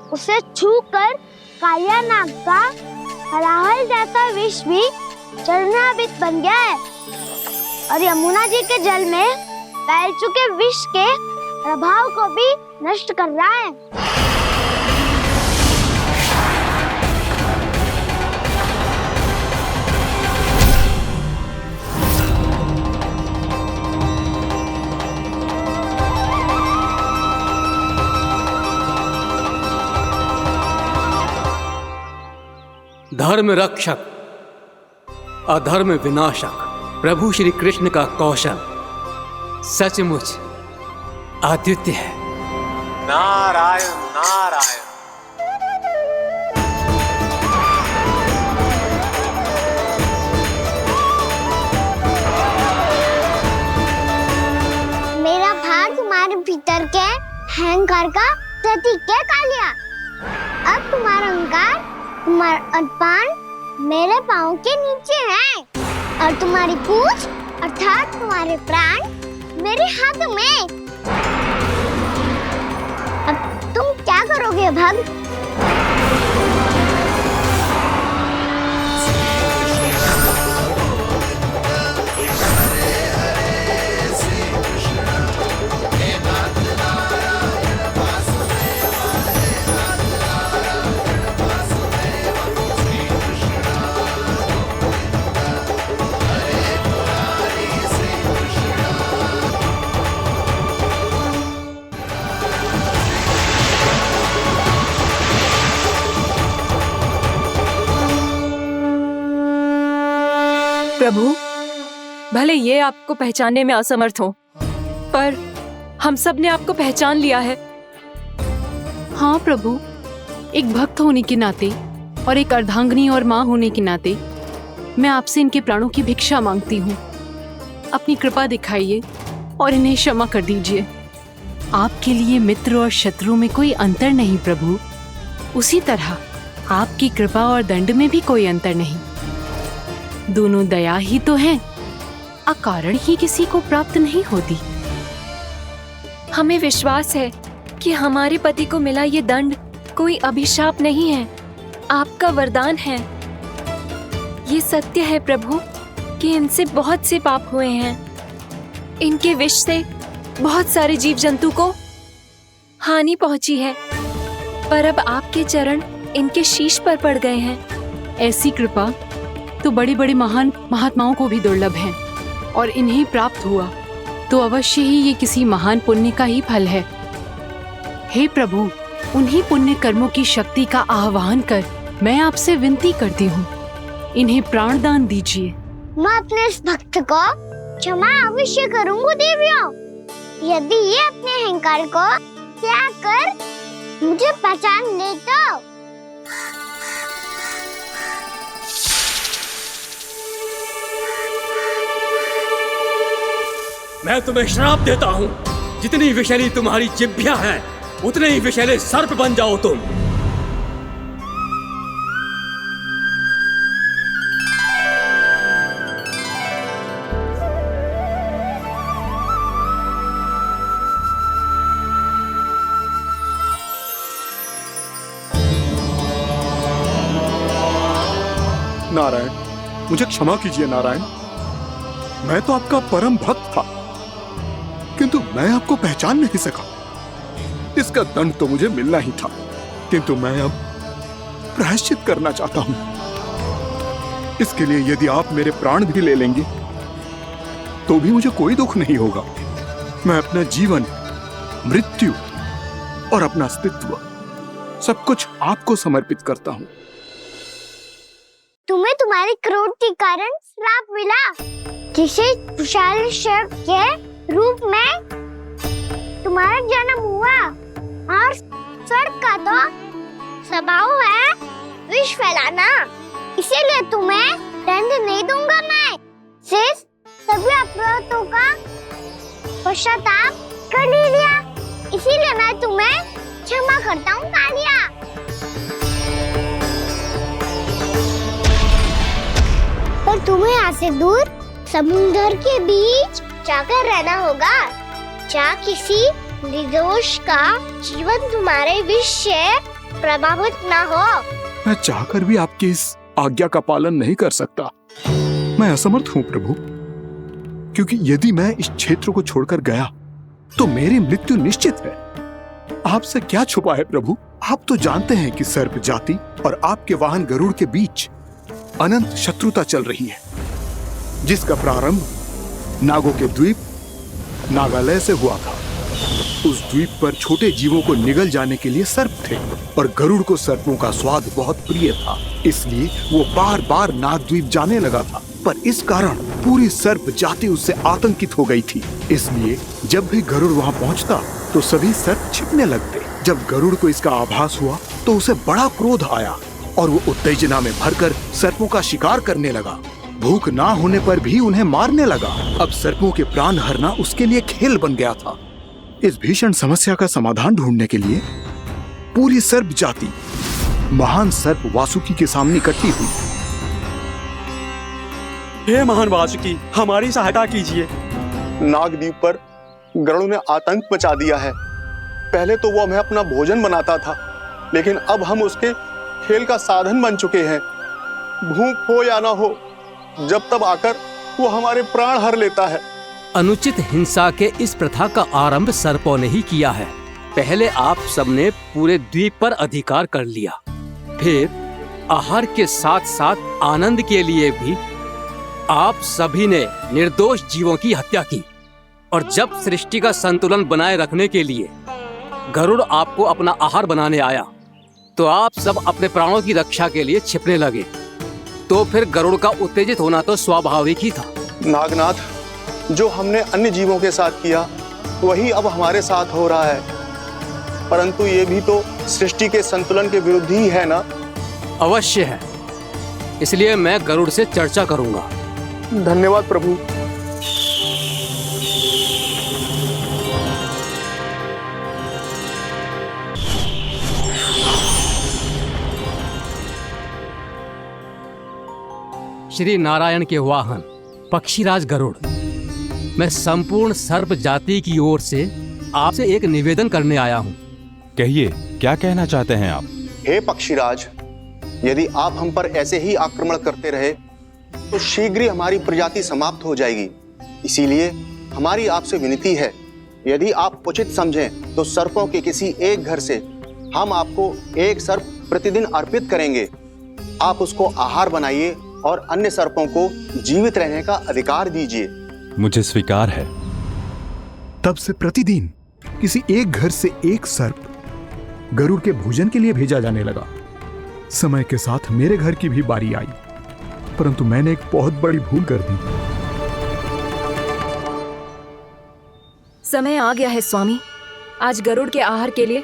उसे छूकर कालिया नाग का हलाहल जैसा विष भी चरणामृत बन गया है और यमुना जी के जल में फैल चुके विष के प्रभाव को भी नष्ट कर रहा है। धर्म रक्षक अधर्म विनाशक प्रभु श्री कृष्ण का कौशल सचमुच अद्वितीय है। नारायण नारायण। मेरा भार तुम्हारे भीतर के अहंकार का प्रतीक है कालिया। अब तुम्हारा अहंकार, तुम्हारा अनपान मेरे पाँव के नीचे है और तुम्हारी पूंछ अर्थात तुम्हारे प्राण मेरे हाथों में। अब तुम क्या करोगे भक्त? प्रभु, भले ये आपको पहचानने में असमर्थ हो, पर हम सब ने आपको पहचान लिया है। हाँ प्रभु, एक भक्त होने के नाते और एक अर्धांगिनी और माँ होने के नाते मैं आपसे इनके प्राणों की भिक्षा मांगती हूँ। अपनी कृपा दिखाइए और इन्हें क्षमा कर दीजिए। आपके लिए मित्र और शत्रु में कोई अंतर नहीं प्रभु, उसी तरह आपकी कृपा और दंड में भी कोई अंतर नहीं। दोनों दया ही तो हैं, अकारण ही किसी को प्राप्त नहीं होती। हमें विश्वास है कि हमारे पति को मिला ये दंड कोई अभिशाप नहीं है, आपका वरदान है। ये सत्य है प्रभु कि इनसे बहुत से पाप हुए हैं। इनके विष से बहुत सारे जीव जंतु को हानि पहुंची है, पर अब आपके चरण इनके शीश पर पड़ गए हैं। ऐसी कृपा तो बड़े बड़े महान महात्माओं को भी दुर्लभ है, और इन्हें प्राप्त हुआ तो अवश्य ही ये किसी महान पुण्य का ही फल है। हे प्रभु, उन्हीं पुण्य कर्मों की शक्ति का आह्वान कर मैं आपसे विनती करती हूँ, इन्हें प्राण दान दीजिए। मैं अपने इस भक्त को क्षमा अवश्य करूंगा देवियों, यदि ये अपने अहंकार को त्याग कर मुझे पहचान ले तो। मैं तुम्हें श्राप देता हूँ, जितनी विषैली तुम्हारी जिह्वा है उतने ही विषैले सर्प बन जाओ तुम। नारायण, मुझे क्षमा कीजिए नारायण। मैं तो आपका परम भक्त था, किंतु मैं आपको पहचान नहीं सका। इसका दंड तो मुझे मिलना ही था, किंतु मैं अब प्रायश्चित करना चाहता हूं। इसके लिए यदि आप मेरे प्राण भी ले लेंगे तो भी मुझे कोई दुख नहीं होगा। मैं अपना जीवन, मृत्यु और अपना अस्तित्व सब कुछ आपको समर्पित करता हूं। तुम्हें तुम्हारी क्रोध के कारण श्राप मिला, जिसे विशाल सर्प के रूप में तुम्हारा जन्म हुआ, और सर्प का तो स्वभाव है विष फैलाना। इसीलिए तुम्हें दंड नहीं दूंगा मैं, सिर्फ सभी अपराधों का पश्चाताप कर लिया, इसीलिए मैं तुम्हें क्षमा करता हूँ कालिया। पर तुम्हें यहाँ से दूर समुद्र के बीच जाकर रहना होगा, जहाँ किसी निर्दोष का जीवन तुम्हारे विष से प्रभावित ना हो। मैं चाहकर भी आपकी इस आज्ञा का पालन नहीं कर सकता। मैं असमर्थ हूँ प्रभु, क्योंकि यदि मैं इस क्षेत्र को छोड़कर गया तो मेरी मृत्यु निश्चित है। आपसे क्या छुपा है प्रभु, आप तो जानते हैं कि सर्प जाति और आपके वाहन गरुड़ के बीच अनंत शत्रुता चल रही है, जिसका प्रारंभ नागों के द्वीप नागालय से हुआ था। उस द्वीप पर छोटे जीवों को निगल जाने के लिए सर्प थे, और गरुड़ को सर्पों का स्वाद बहुत प्रिय था, इसलिए वो बार बार नागद्वीप जाने लगा था। पर इस कारण पूरी सर्प जाति उससे आतंकित हो गई थी, इसलिए जब भी गरुड़ वहाँ पहुँचता तो सभी सर्प छिपने लगते। जब गरुड़ को इसका आभास हुआ तो उसे बड़ा क्रोध आया, और वो उत्तेजना में भरकर सर्पों का शिकार करने लगा। भूख ना होने पर भी उन्हें मारने लगा। अब सर्पों के प्राण हरना उसके लिए खेल बन गया था। इस भीषण समस्या का समाधान ढूंढने के लिए पूरी सर्प जाति महान सर्प वासुकी के सामने इकट्ठी हुई। हे महान वासुकी, हमारी सहायता कीजिए। नागद्वीप पर गरुड़ ने आतंक मचा दिया है। पहले तो वो हमें अपना भोजन बनाता था, लेकिन अब हम उसके खेल का साधन बन चुके हैं। भूख हो या ना हो, जब तब आकर वो हमारे प्राण हर लेता है। अनुचित हिंसा के इस प्रथा का आरंभ सर्पों ने ही किया है। पहले आप सबने पूरे द्वीप पर अधिकार कर लिया, फिर आहार के साथ साथ आनंद के लिए भी आप सभी ने निर्दोष जीवों की हत्या की। और जब सृष्टि का संतुलन बनाए रखने के लिए गरुड़ आपको अपना आहार बनाने आया, तो आप सब अपने प्राणों की रक्षा के लिए छिपने लगे। तो फिर गरुड़ का उत्तेजित होना तो स्वाभाविक ही था। नागनाथ, जो हमने अन्य जीवों के साथ किया वही अब हमारे साथ हो रहा है, परंतु ये भी तो सृष्टि के संतुलन के विरुद्ध ही है ना? अवश्य है, इसलिए मैं गरुड़ से चर्चा करूंगा। धन्यवाद प्रभु। श्री नारायण के वाहन पक्षीराज गरुड़, मैं संपूर्ण सर्प जाति की ओर से आपसे एक निवेदन करने आया हूँ। कहिए, क्या कहना चाहते हैं आप? हे पक्षीराज, यदि आप हम पर ऐसे ही आक्रमण करते रहे तो शीघ्र ही हमारी प्रजाति समाप्त हो जाएगी। इसीलिए हमारी आपसे विनती है, यदि आप उचित समझें तो सर्पों के किसी एक घर से हम आपको एक सर्प प्रतिदिन अर्पित करेंगे। आप उसको आहार बनाइए और अन्य सर्पों को जीवित रहने का अधिकार दीजिए। मुझे स्वीकार है। तब से प्रतिदिन किसी एक घर से एक सर्प गरुड़ के भोजन के लिए भेजा जाने लगा। समय के साथ मेरे घर की भी बारी आई, परंतु मैंने एक बहुत बड़ी भूल कर दी। समय आ गया है स्वामी, आज गरुड़ के आहार के लिए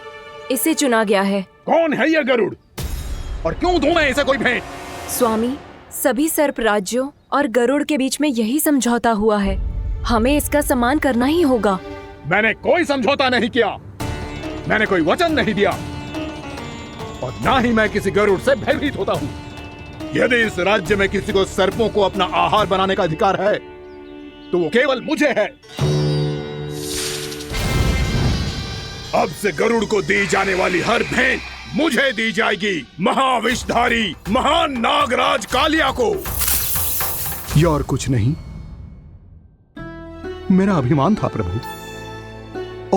इसे चुना गया है। कौन है यह गरुड़ और क्यों दूं मैं इसे कोई भेंट? स्वामी, सभी सर्प राज्यों और गरुड़ के बीच में यही समझौता हुआ है, हमें इसका सम्मान करना ही होगा। मैंने कोई समझौता नहीं किया, मैंने कोई वचन नहीं दिया और ना ही मैं किसी गरुड़ से भयभीत होता हूँ। यदि इस राज्य में किसी को सर्पों को अपना आहार बनाने का अधिकार है तो वो केवल मुझे है। अब से गरुड़ को दी जाने वाली हर भेंट मुझे दी जाएगी, महाविषधारी महान नागराज कालिया को। यह और कुछ नहीं, मेरा अभिमान था प्रभु,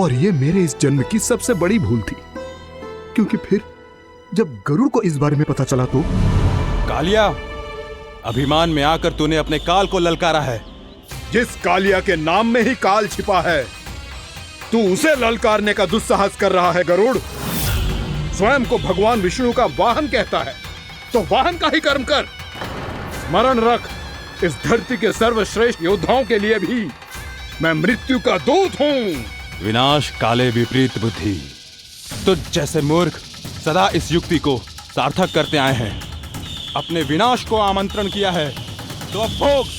और यह मेरे इस जन्म की सबसे बड़ी भूल थी, क्योंकि फिर जब गरुड़ को इस बारे में पता चला तो। कालिया, अभिमान में आकर तूने अपने काल को ललकारा है। जिस कालिया के नाम में ही काल छिपा है, तू उसे ललकारने का दुस्साहस कर रहा है गरुड़। स्वयं को भगवान विष्णु का वाहन कहता है तो वाहन का ही कर्म कर। स्मरण रख, इस धरती के सर्वश्रेष्ठ योद्धाओं के लिए भी मैं मृत्यु का दूत हूँ। विनाश काले विपरीत बुद्धि। तुझ जैसे मूर्ख सदा इस युक्ति को सार्थक करते आए हैं। अपने विनाश को आमंत्रण किया है तो अब भोग।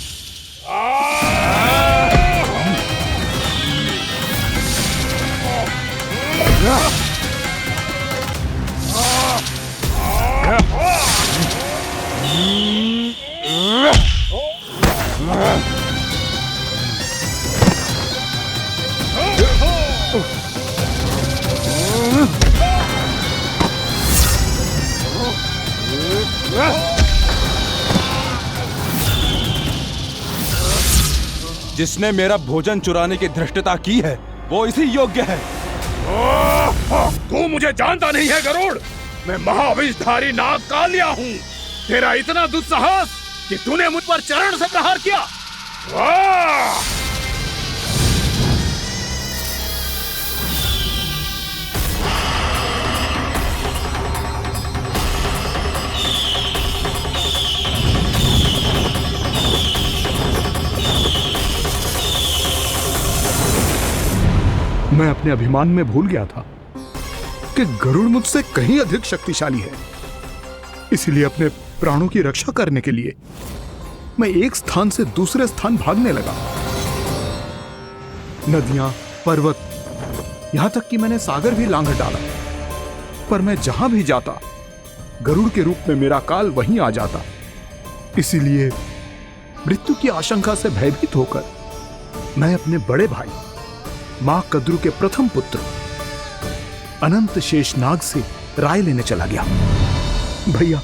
जिसने मेरा भोजन चुराने की धृष्टता की है वो इसी योग्य है। तू मुझे जानता नहीं है गरुड़, मैं महाविषधारी नाग कालिया हूँ। तेरा इतना दुस्साहस कि तूने मुझ पर चरण से प्रहार किया। मैं अपने अभिमान में भूल गया था कि गरुड़ मुझसे कहीं अधिक शक्तिशाली है। इसलिए अपने प्राणों की रक्षा करने के लिए मैं एक स्थान से दूसरे स्थान भागने लगा। नदियां, पर्वत, यहां तक कि मैंने सागर भी लांघ डाला, पर मैं जहां भी जाता गरुड़ के रूप में मेरा काल वहीं आ जाता। इसीलिए मृत्यु की आशंका से भयभीत होकर मैं अपने बड़े भाई मां कद्रू के प्रथम पुत्र अनंत शेषनाग से राय लेने चला गया। भैया,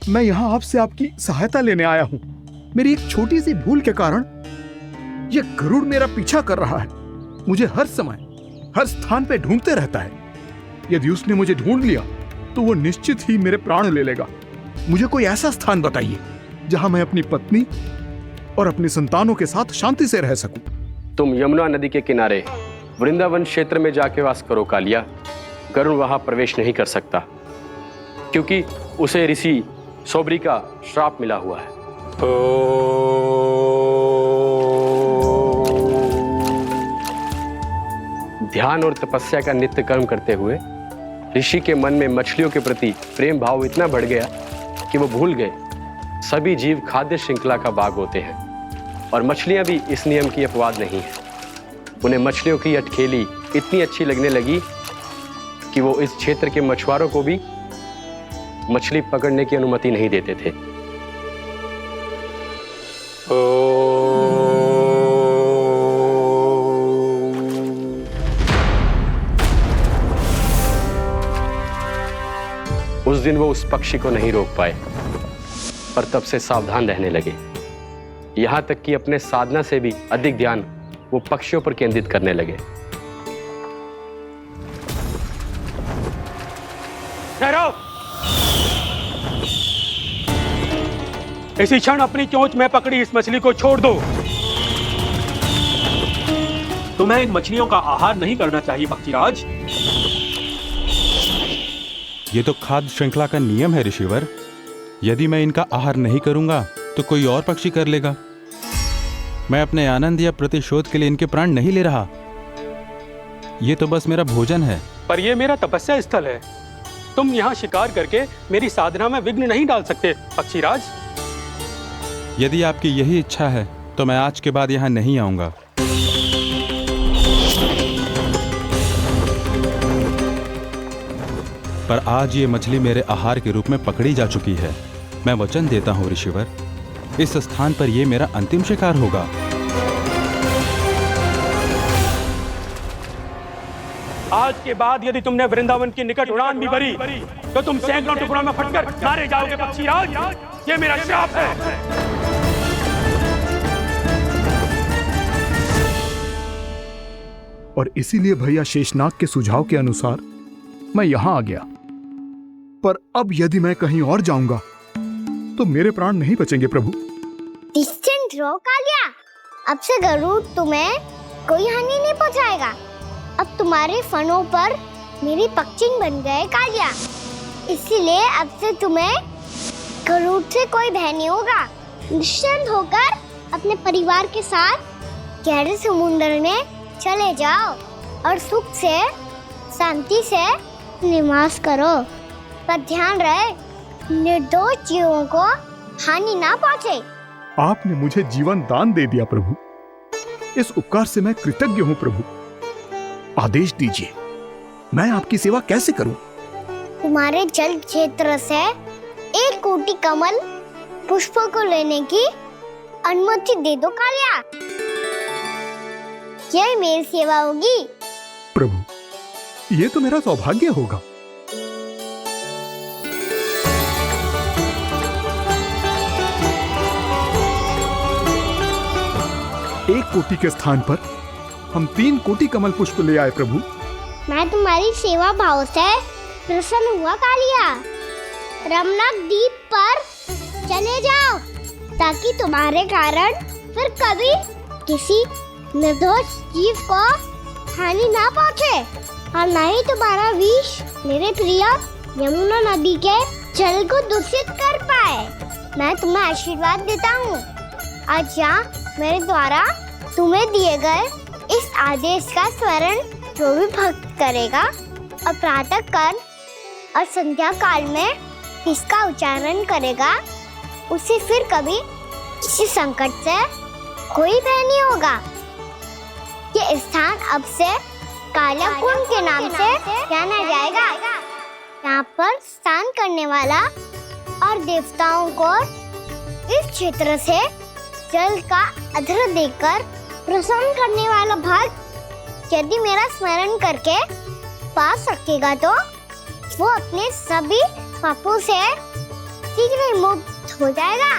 मैं यहां आपसे आपकी सहायता लेने आया हूं। मेरी एक छोटी सी भूल के कारण यह गरुड़ मेरा पीछा कर रहा है। मुझे हर समय हर स्थान पे ढूंढते रहता है। यदि उसने मुझे ढूंढ लिया तो वो निश्चित ही मेरे प्राण ले लेगा। मुझे कोई ऐसा स्थान बताइए जहां मैं अपनी पत्नी और अपनी संतानों के साथ शांति से रह सकूं। तुम यमुना नदी के किनारे वृंदावन क्षेत्र में जाके वास करो कालिया। गरुड़ वहां प्रवेश नहीं कर सकता क्योंकि उसे ऋषि सोबरी का श्राप मिला हुआ है। ध्यान और तपस्या का नित्य कर्म करते हुए ऋषि के मन में मछलियों के प्रति प्रेम भाव इतना बढ़ गया कि वो भूल गए सभी जीव खाद्य श्रृंखला का भाग होते हैं और मछलियां भी इस नियम की अपवाद नहीं है। उन्हें मछलियों की अटखेली इतनी अच्छी लगने लगी कि वो इस क्षेत्र के मछुआरों को भी मछली पकड़ने की अनुमति नहीं देते थे। उस दिन वो उस पक्षी को नहीं रोक पाए, पर तब से सावधान रहने लगे। यहां तक कि अपने साधना से भी अधिक ध्यान वो पक्षियों पर केंद्रित करने लगे। ठहरो! इसी क्षण अपनी चोंच में पकड़ी इस मछली को छोड़ दो। तुम्हें इन मछलियों का आहार नहीं करना चाहिए पक्षीराज। ये तो खाद्य श्रृंखला का नियम है ऋषिवर। यदि मैं इनका आहार नहीं करूंगा तो कोई और पक्षी कर लेगा। मैं अपने आनंद या प्रतिशोध के लिए इनके प्राण नहीं ले रहा। ये तो बस मेरा भोजन है। पर यह मेरा तपस्या स्थल है। तुम यहाँ शिकार करके मेरी साधना में विघ्न नहीं डाल सकते पक्षीराज। यदि आपकी यही इच्छा है तो मैं आज के बाद यहाँ नहीं आऊंगा। पर आज ये मछली मेरे आहार के रूप में पकड़ी जा चुकी है। मैं वचन देता हूँ ऋषिवर, इस स्थान पर यह मेरा अंतिम शिकार होगा। आज के बाद यदि तुमने वृंदावन की निकट उड़ान भी भरी तो तुम सैकड़ों टुकड़ों में फटकर मारे जाओगे पक्षीराज। ये मेरा श्राप है। और इसीलिए भैया शेषनाग के सुझाव के अनुसार मैं यहां आ गया। पर अब यदि मैं कहीं और जाऊंगा तो मेरे प्राण नहीं बचेंगे प्रभु। डिस्टेंट रहो कालिया। अब से गरुड़ तुम्हें कोई हानि नहीं पहुंचाएगा। अब तुम्हारे फनों पर मेरी पक्षिंग बन गए कालिया, इसीलिए अब से तुम्हें गरुड़ से कोई भय नहीं होगा। निश्चिंत होकर अपने परिवार के साथ गहरे समुद्र में चले जाओ और सुख से शांति से निवास करो। पर ध्यान रहे निर्दोष जीवों को हानि ना पहुंचे। आपने मुझे जीवन दान दे दिया प्रभु, इस उपकार से मैं कृतज्ञ हूँ प्रभु। आदेश दीजिए, मैं आपकी सेवा कैसे करूं? तुम्हारे जल क्षेत्र से 1 कोटि कमल पुष्पों को लेने की अनुमति दे दो कालिया। यह मेरी सेवा होगी। प्रभु, ये तो मेरा सौभाग्य होगा। एक कोटि के स्थान पर हम 3 कोटि कमल पुष्प ले आए प्रभु। मैं तुम्हारी सेवा भाव से प्रसन्न हुआ कालिया। रमनाक द्वीप पर चले जाओ ताकि तुम्हारे कारण फिर कभी किसी निर्दोष जीव को हानि ना पहुंचे और न ही तुम्हारा विष मेरे प्रिय यमुना नदी के जल को दूषित कर पाए। मैं तुम्हें आशीर्वाद देता हूँ। आज यहाँ मेरे द्वारा तुम्हें दिए गए इस आदेश का स्मरण जो भी भक्त करेगा और प्रातः काल और संध्या काल में इसका उच्चारण करेगा, उसे फिर कभी किसी संकट से कोई भय नहीं होगा। ये स्थान अब से काला कुंड के नाम से जाना जाएगा। यहाँ पर स्नान करने वाला और देवताओं को इस क्षेत्र से जल का अर्घ्य देकर प्रसन्न करने वाला भक्त यदि मेरा स्मरण करके पा सकेगा तो वो अपने सभी पापों से शीघ्र ही मुक्त हो जाएगा।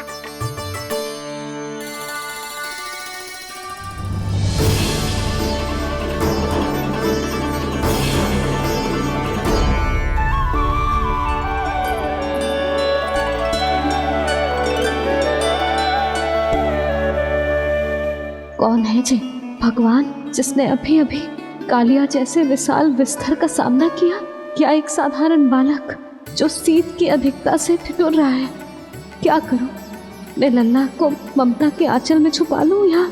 कौन है जी भगवान जिसने अभी अभी कालिया जैसे विशाल विस्तर का सामना किया? क्या एक साधारण बालक जो शीत की अधिकता से ठिठुर रहा है? क्या करूं? मैं लल्ला को ममता के आंचल में छुपा लूं या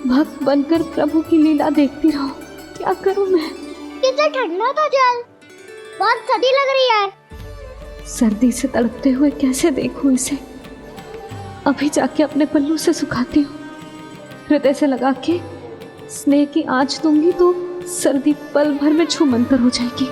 भक्त बनकर प्रभु की लीला देखती रहूं? क्या करूं मैं? कितना ठंडा था जल, बहुत सर्दी लग रही है। सर्दी से तड़पते हुए कैसे देखूं इसे? अभी जाके अपने पल्लू से सुखाती हूँ। हृदय से लगा के स्नेह की आंच दूंगी तो सर्दी पल भर में छूमंतर हो जाएगी।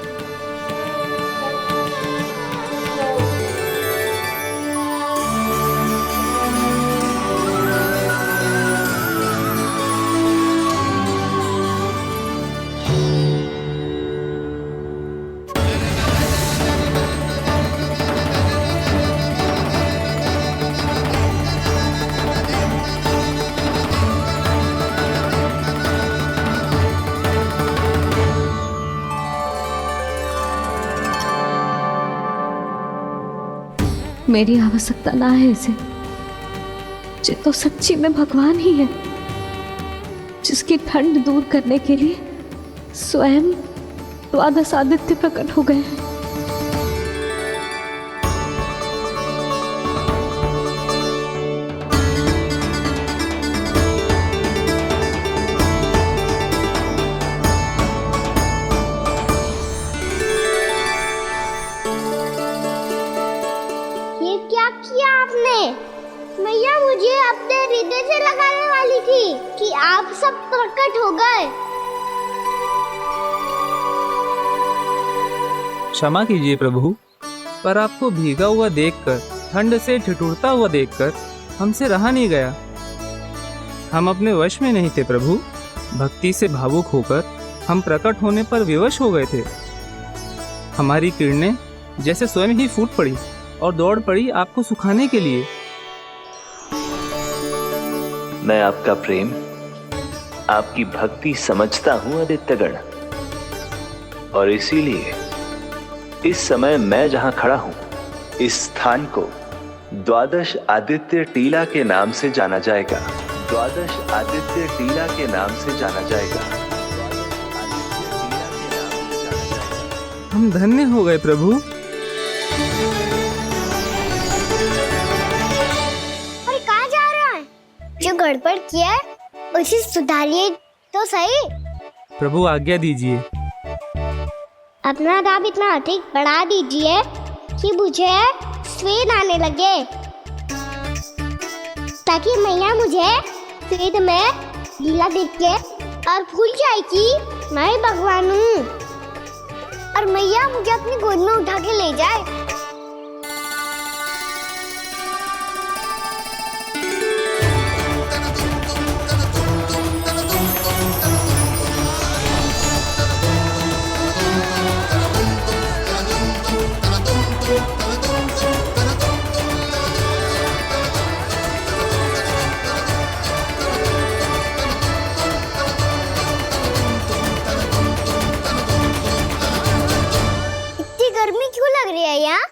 मेरी आवश्यकता ना है इसे। ये तो सच्ची में भगवान ही है, जिसकी ठंड दूर करने के लिए स्वयं द्वादश आदित्य प्रकट हो गए हैं। ये क्या किया आपने? मैया मुझे अपने हृदय से लगाने वाली थी कि आप सब प्रकट हो गए। क्षमा कीजिए प्रभु, पर आपको भीगा हुआ देखकर, ठंड से ठिठुरता हुआ देखकर हमसे रहा नहीं गया। हम अपने वश में नहीं थे प्रभु। भक्ति से भावुक होकर हम प्रकट होने पर विवश हो गए थे। हमारी किरणें जैसे स्वयं ही फूट पड़ी और दौड़ पड़ी आपको सुखाने के लिए। मैं आपका प्रेम, आपकी भक्ति समझता हूं आदित्यगण, और इसीलिए इस समय मैं जहां खड़ा हूं, इस स्थान को द्वादश आदित्य टीला के नाम से जाना जाएगा। द्वादश आदित्य टीला के नाम से जाना जाएगा। हम धन्य हो गए प्रभु। और कहाँ जा रहा है? जो गड़बड़ किया है उसे सुधारिए तो सही। प्रभु आज्ञा दीजिए। अपना दाम इतना अधिक बढ़ा दीजिए कि मुझे स्वेद आने लगे, ताकि मैया मुझे स्वेद में लीला देख के और भूल जाए कि मैं ही भगवान हूँ, और मैया मुझे अपनी गोद में उठा के ले जाए। गर्मी क्यों लग रही है यहाँ?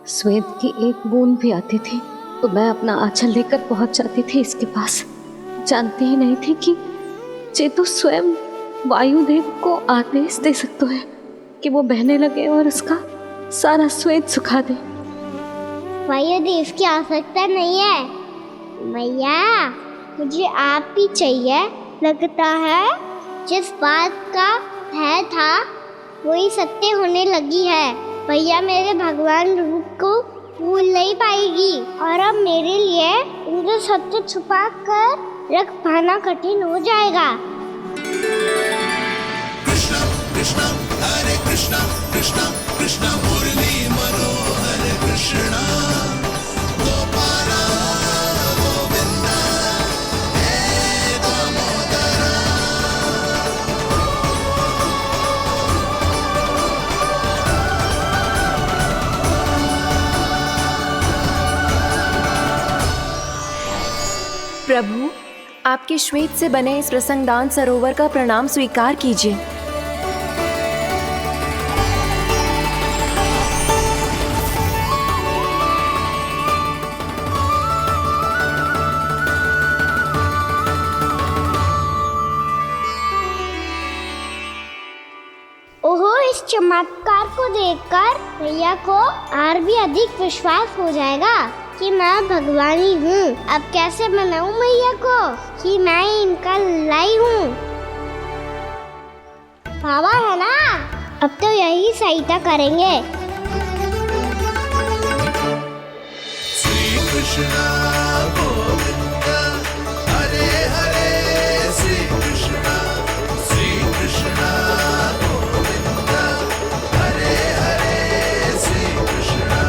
स्वेद की एक बूंद भी आती थी तो मैं अपना आंचल लेकर पहुंच जाती थी इसके पास। जानती ही नहीं थी कि ये तो स्वयं वायुदेव को आदेश दे सकते हैं कि वो बहने लगे और उसका सारा स्वेद सुखा दे। वायुदेव की आवश्यकता नहीं है मैया, मुझे आप ही चाहिए। लगता है जिस बात का भय था वही सत्य होने लगी है। भैया मेरे भगवान रूप को भूल नहीं पाएगी, और अब मेरे लिए उनके सत्य छुपा कर रख पाना कठिन हो जाएगा। कृष्णा कृष्णा हरे कृष्णा कृष्णा कृष्णा मुरली मनोहर कृष्णा गोपाला गोविंदा हे दामोदरा। प्रभु, आपके श्वेत से बने इस प्रसंगदान सरोवर का प्रणाम स्वीकार कीजिए। ओहो, इस चमत्कार को देखकर भैया को और भी अधिक विश्वास हो जाएगा कि मैं भगवान ही हूँ। अब कैसे मनाऊं मैया को कि मैं इनका लाई हूँ? बाबा है ना, अब तो यही सहायता करेंगे। श्री कृष्णा गोविंदा हरे हरे श्री कृष्णा गोविंदा हरे हरे श्री कृष्णा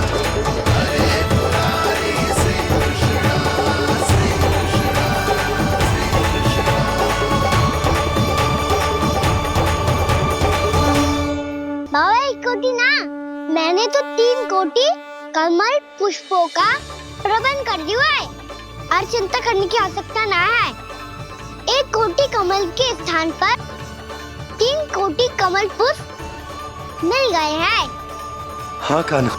हरे मुरारी श्री कृष्णा श्री कृष्णा श्री बाबा एक कोटि ना, मैंने तो 3 कोटि कमल पुष्पों का प्रबंध कर दिया है और चिंता करने की आवश्यकता ना है। 1 कोटि कमल के स्थान पर 3 कोटि कमल पुष्प मिल गए हैं। हाँ कान्हा,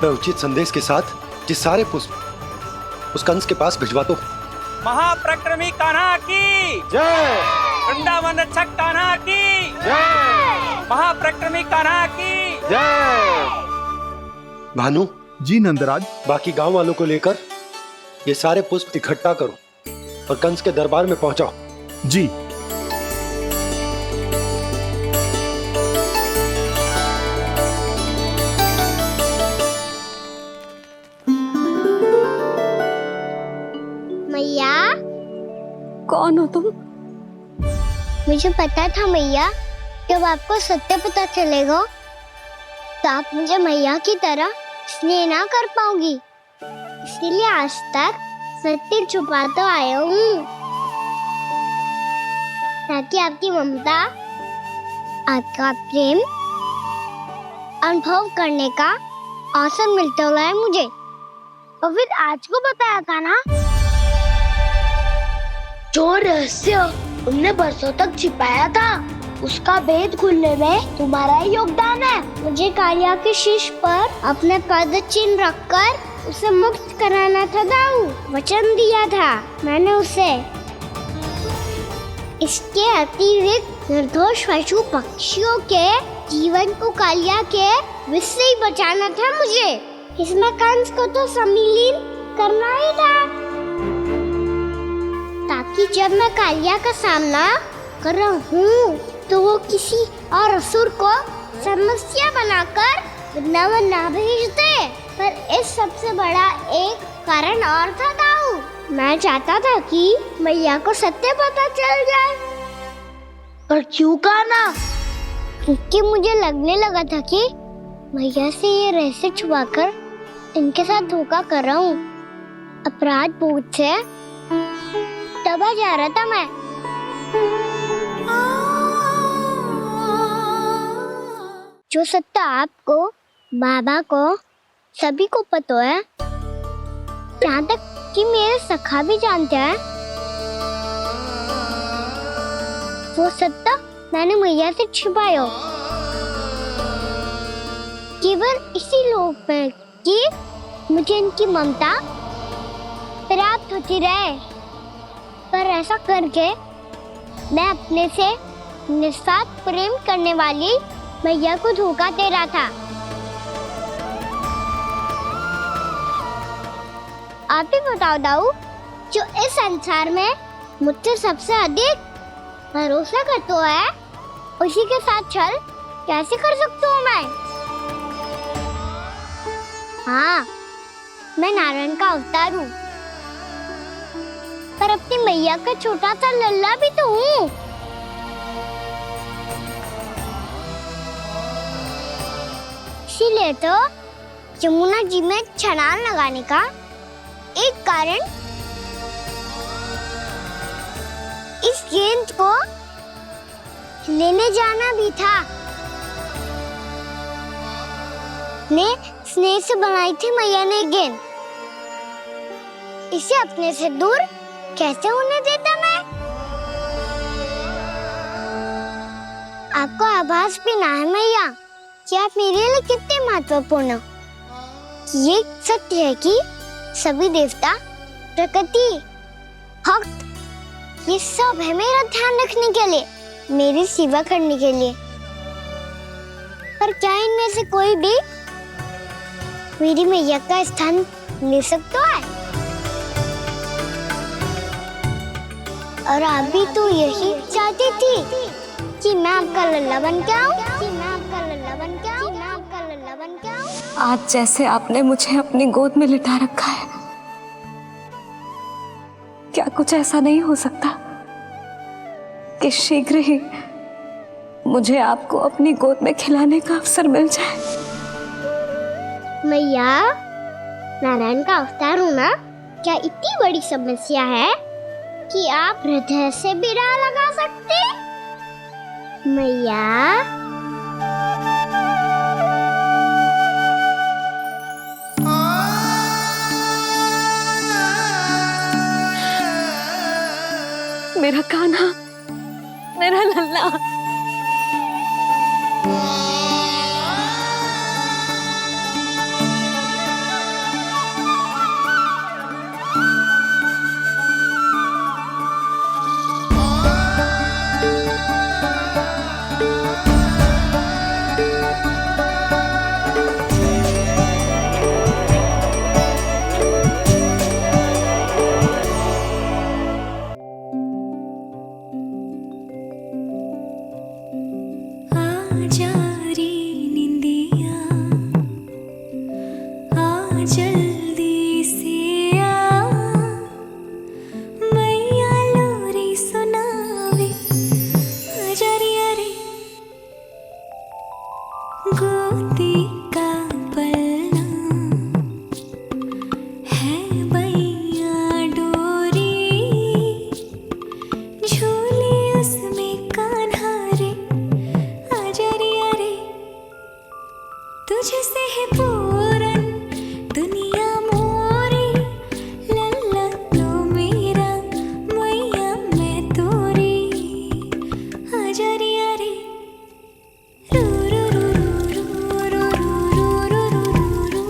मैं उचित संदेश के साथ ये सारे पुष्प उस कंस के पास भिजवा दो। महाप्रक्रमी कान्हा की जय। वृंदावन रक्षक कान्हा की जय। महाप्रक्रमी कान्हा की जय। भानु जी नंदराज, बाकी गांव वालों को लेकर ये सारे पुष्प इकट्ठा करो और कंस के दरबार में पहुंचाओ। जी। मैया, कौन हो तुम? मुझे पता था मैया, जब आपको सत्य पता चलेगा तो आप मुझे मैया की तरह स्नेह ना कर पाओगी, इसलिए आज तक सत्य छुपाता आया हूँ, ताकि आपकी ममता, आपका प्रेम अनुभव करने का अवसर मिलता हुआ मुझे। और फिर आज को बताया था ना, जो रहस्य तुमने बरसों तक छिपाया था, उसका भेद खुलने में तुम्हारा ही योगदान है। मुझे कालिया के शीश पर अपने पद चिन्ह रखकर उसे मुक्त कराना था दाऊ, वचन दिया था मैंने उसे। इसके अतिरिक्त निर्दोष पशु पक्षियों के जीवन को कालिया के विष से ही बचाना था मुझे। इसमें कंस को तो सम्मिलित करना ही था, ताकि जब मैं कालिया का सामना कर रहा हूँ तो वो किसी और असुर को समस्या बनाकर वृंदावन ना भेज दे। पर इस सबसे बड़ा एक कारण और था दाऊ, मैं चाहता था कि मैया को सत्य पता चल जाए। पर क्यों कहा ना? क्योंकि मुझे लगने लगा था कि मैया से ये रहस्य छुपाकर इनके साथ धोखा कर रहा हूँ। अपराध बोध से दबा जा रहा था मैं। जो सत्य आपको, बाबा को, सभी को पता है, यहाँ तक कि मेरे सखा भी जानते हैं, वो सत्य मैंने मैया से छिपाया केवल इसी लोक में कि मुझे इनकी ममता प्राप्त होती रहे। पर ऐसा करके मैं अपने से निस्वार्थ प्रेम करने वाली मैया को धोखा दे रहा था। आप ही बताओ दाऊ, जो इस संसार में मुझसे सबसे अधिक भरोसा करता है, उसी के साथ छल कैसे कर सकता हूँ मैं? हाँ, मैं नारायण का अवतार हूँ, पर अपनी मैया का छोटा सा लल्ला भी तो हूँ। इसीलिए तो यमुना जी में छलांग लगाने का एक कारण इस गेंद को लेने जाना भी था। ने स्नेह से बनाई थी मैया ने गेंद, इसे अपने से दूर कैसे होने देता मैं? आपको आभास भी ना है मैया कि आप मेरे लिए कितने महत्वपूर्ण हो। ये सत्य है कि सभी देवता, प्रकृति, भक्त, ये सब है मेरा ध्यान रखने के लिए, मेरी सेवा करने के लिए। पर क्या इनमें से कोई भी मेरी मैया का स्थान ले सकता है? और आप भी तो यही चाहती थी कि मैं आपका लल्ला बन के आऊं, कि मैं आपका लल्ला बन के आऊं, कि मैं आपका लल्ला बन के आऊं। आज जैसे आपने मुझे अपनी गोद में लिटा रखा है, क्या कुछ ऐसा नहीं हो सकता कि शीघ्र ही मुझे आपको अपनी गोद में खिलाने का अवसर मिल जाए? मैया, नारायण का अवतार होना क्या इतनी बड़ी समस्या है कि आप हृदय से भी ना लगा सकते? मैया, मेरा कान्हा, मेरा लल्ला। जा रे निंदिया आ जल्दी से आ मैया लोरी सुनावे आजा रे अरे गोदी का पलना है बैया डोरी झूले उसमें कान्हा रे आजा रे अरे तुझसे है पूरन दुनिया मोरी लल्ला तू मेरा मैया मैं तोरी आजा रे अरे रू रू रू रू रू रू रू रू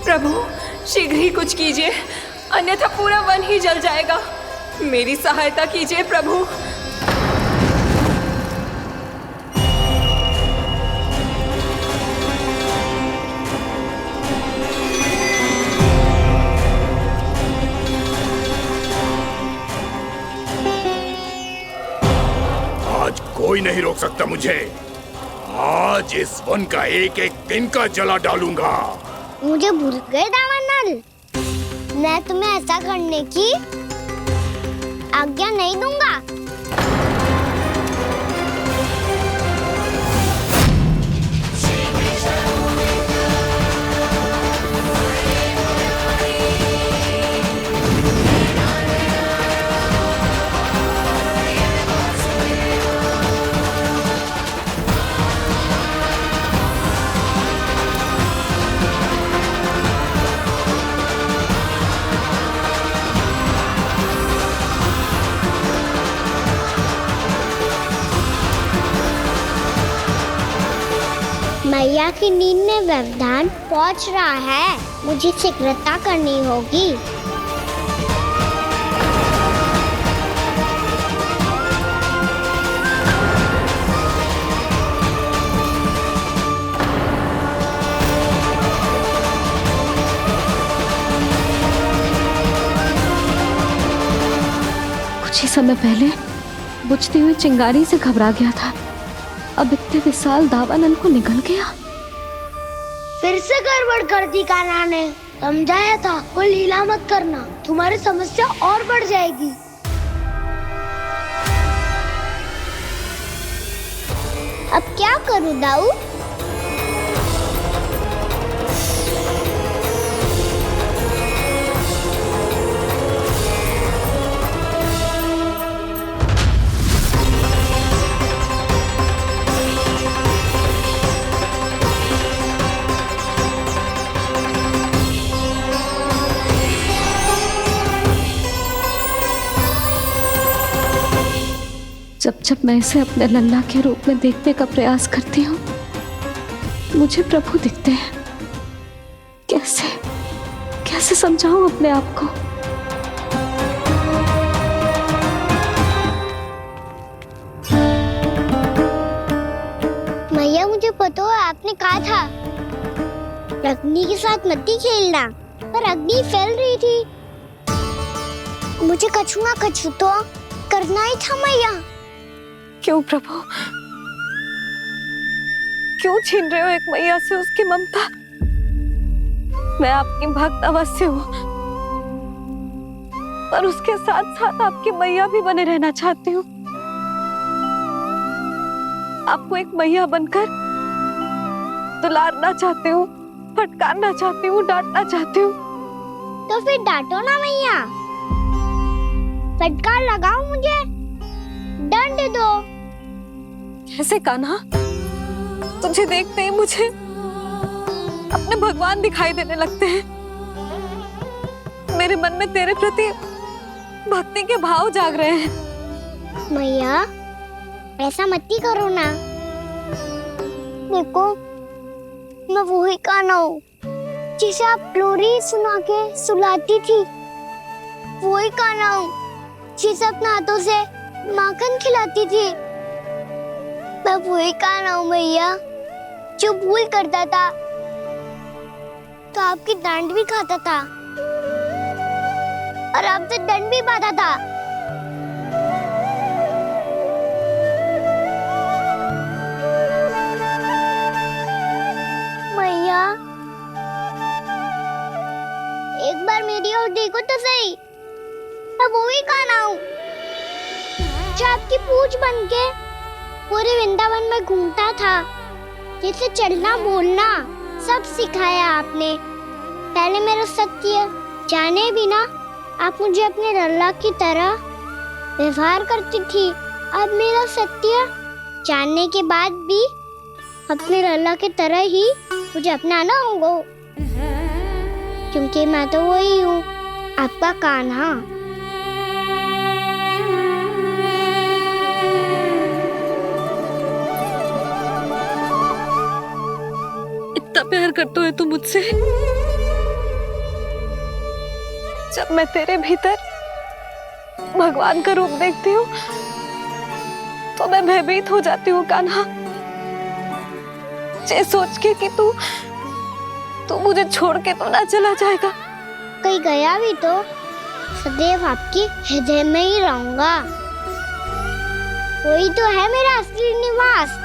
प्रभु शीघ्र ही कुछ कीजिए, अन्यथा पूरा वन ही जल जाएगा। मेरी सहायता कीजिए प्रभु। आज कोई नहीं रोक सकता मुझे। आज इस वन का एक एक दिन का जला डालूंगा। मुझे भूल गए दावानल, मैं तुम्हें ऐसा करने की आज्ञा नहीं दूंगा। मैया की नींद में व्यवधान पहुंच रहा है, मुझे शीघ्रता करनी होगी। कुछ ही समय पहले बुझती हुई चिंगारी से घबरा गया था, अब इतने विशाल दावानल को निगल गया। फिर से गड़बड़ कर दी कान्हा ने, समझाया था कोई लीला मत करना, तुम्हारी समस्या और बढ़ जाएगी। अब क्या करूं दाऊ? जब जब मैं इसे अपने लल्ला के रूप में देखने का प्रयास करती हूँ, मुझे प्रभु दिखते हैं। कैसे कैसे समझाऊं अपने आप को? मैया मुझे पता है आपने कहा था अग्नि के साथ मत ही खेलना, पर अग्नि फैल रही थी। मुझे कछु ना कछु तो करना ही था मैया। क्यों प्रभु, क्यों छीन रहे हो एक मैया से उसकी ममता? मैं आपकी भक्त अवश्य हूँ, पर उसके साथ साथ आपकी मैया भी बने रहना चाहती हूँ। आपको एक मैया बनकर दुलारना चाहती हूँ, फटकारना चाहती हूँ, डांटना चाहती हूँ। तो फिर डांटो ना मैया, फटकार लगाओ मुझे, दंड दो, कैसे कान्हा? तुझे देखते ही मुझे अपने भगवान दिखाई देने लगते हैं। मेरे मन में तेरे प्रति भक्ति के भाव जाग रहे हैं। मैया ऐसा मत ही करो ना। देखो मैं वही कान्हा हूँ जिसे आप लोरी सुना के सुलाती थी। वही कान्हा हूँ जिसे अपने हाथों से माखन खिलाती थी। मैं वही कान्हा हूँ मैया जो भूल करता था तो आपकी डांट भी खाता था और आपसे दंड भी पाता था। मैया एक बार मेरी ओर देखो तो सही। मैं वही कान्हा हूँ जो आपकी पूछ बन के पूरे वृंदावन में घूमता था। जैसे चलना बोलना सब सिखाया आपने। पहले मेरा सत्य जाने बिना आप मुझे अपने लल्ला की तरह व्यवहार करती थी। अब मेरा सत्य जानने के बाद भी अपने लल्ला की तरह ही मुझे अपनाना होगा, क्योंकि मैं तो वही हूँ, आपका कान्हा। इतना प्यार करते हो तुम मुझसे? जब मैं तेरे भीतर भगवान का रूप देखती हूँ तो मैं भयभीत हो जाती हूँ कान्हा। ये सोच के कि तू मुझे छोड़ के तो ना चला जाएगा। कहीं गया भी तो सदैव आपके हृदय में ही रहूंगा। वही तो है मेरा असली निवास।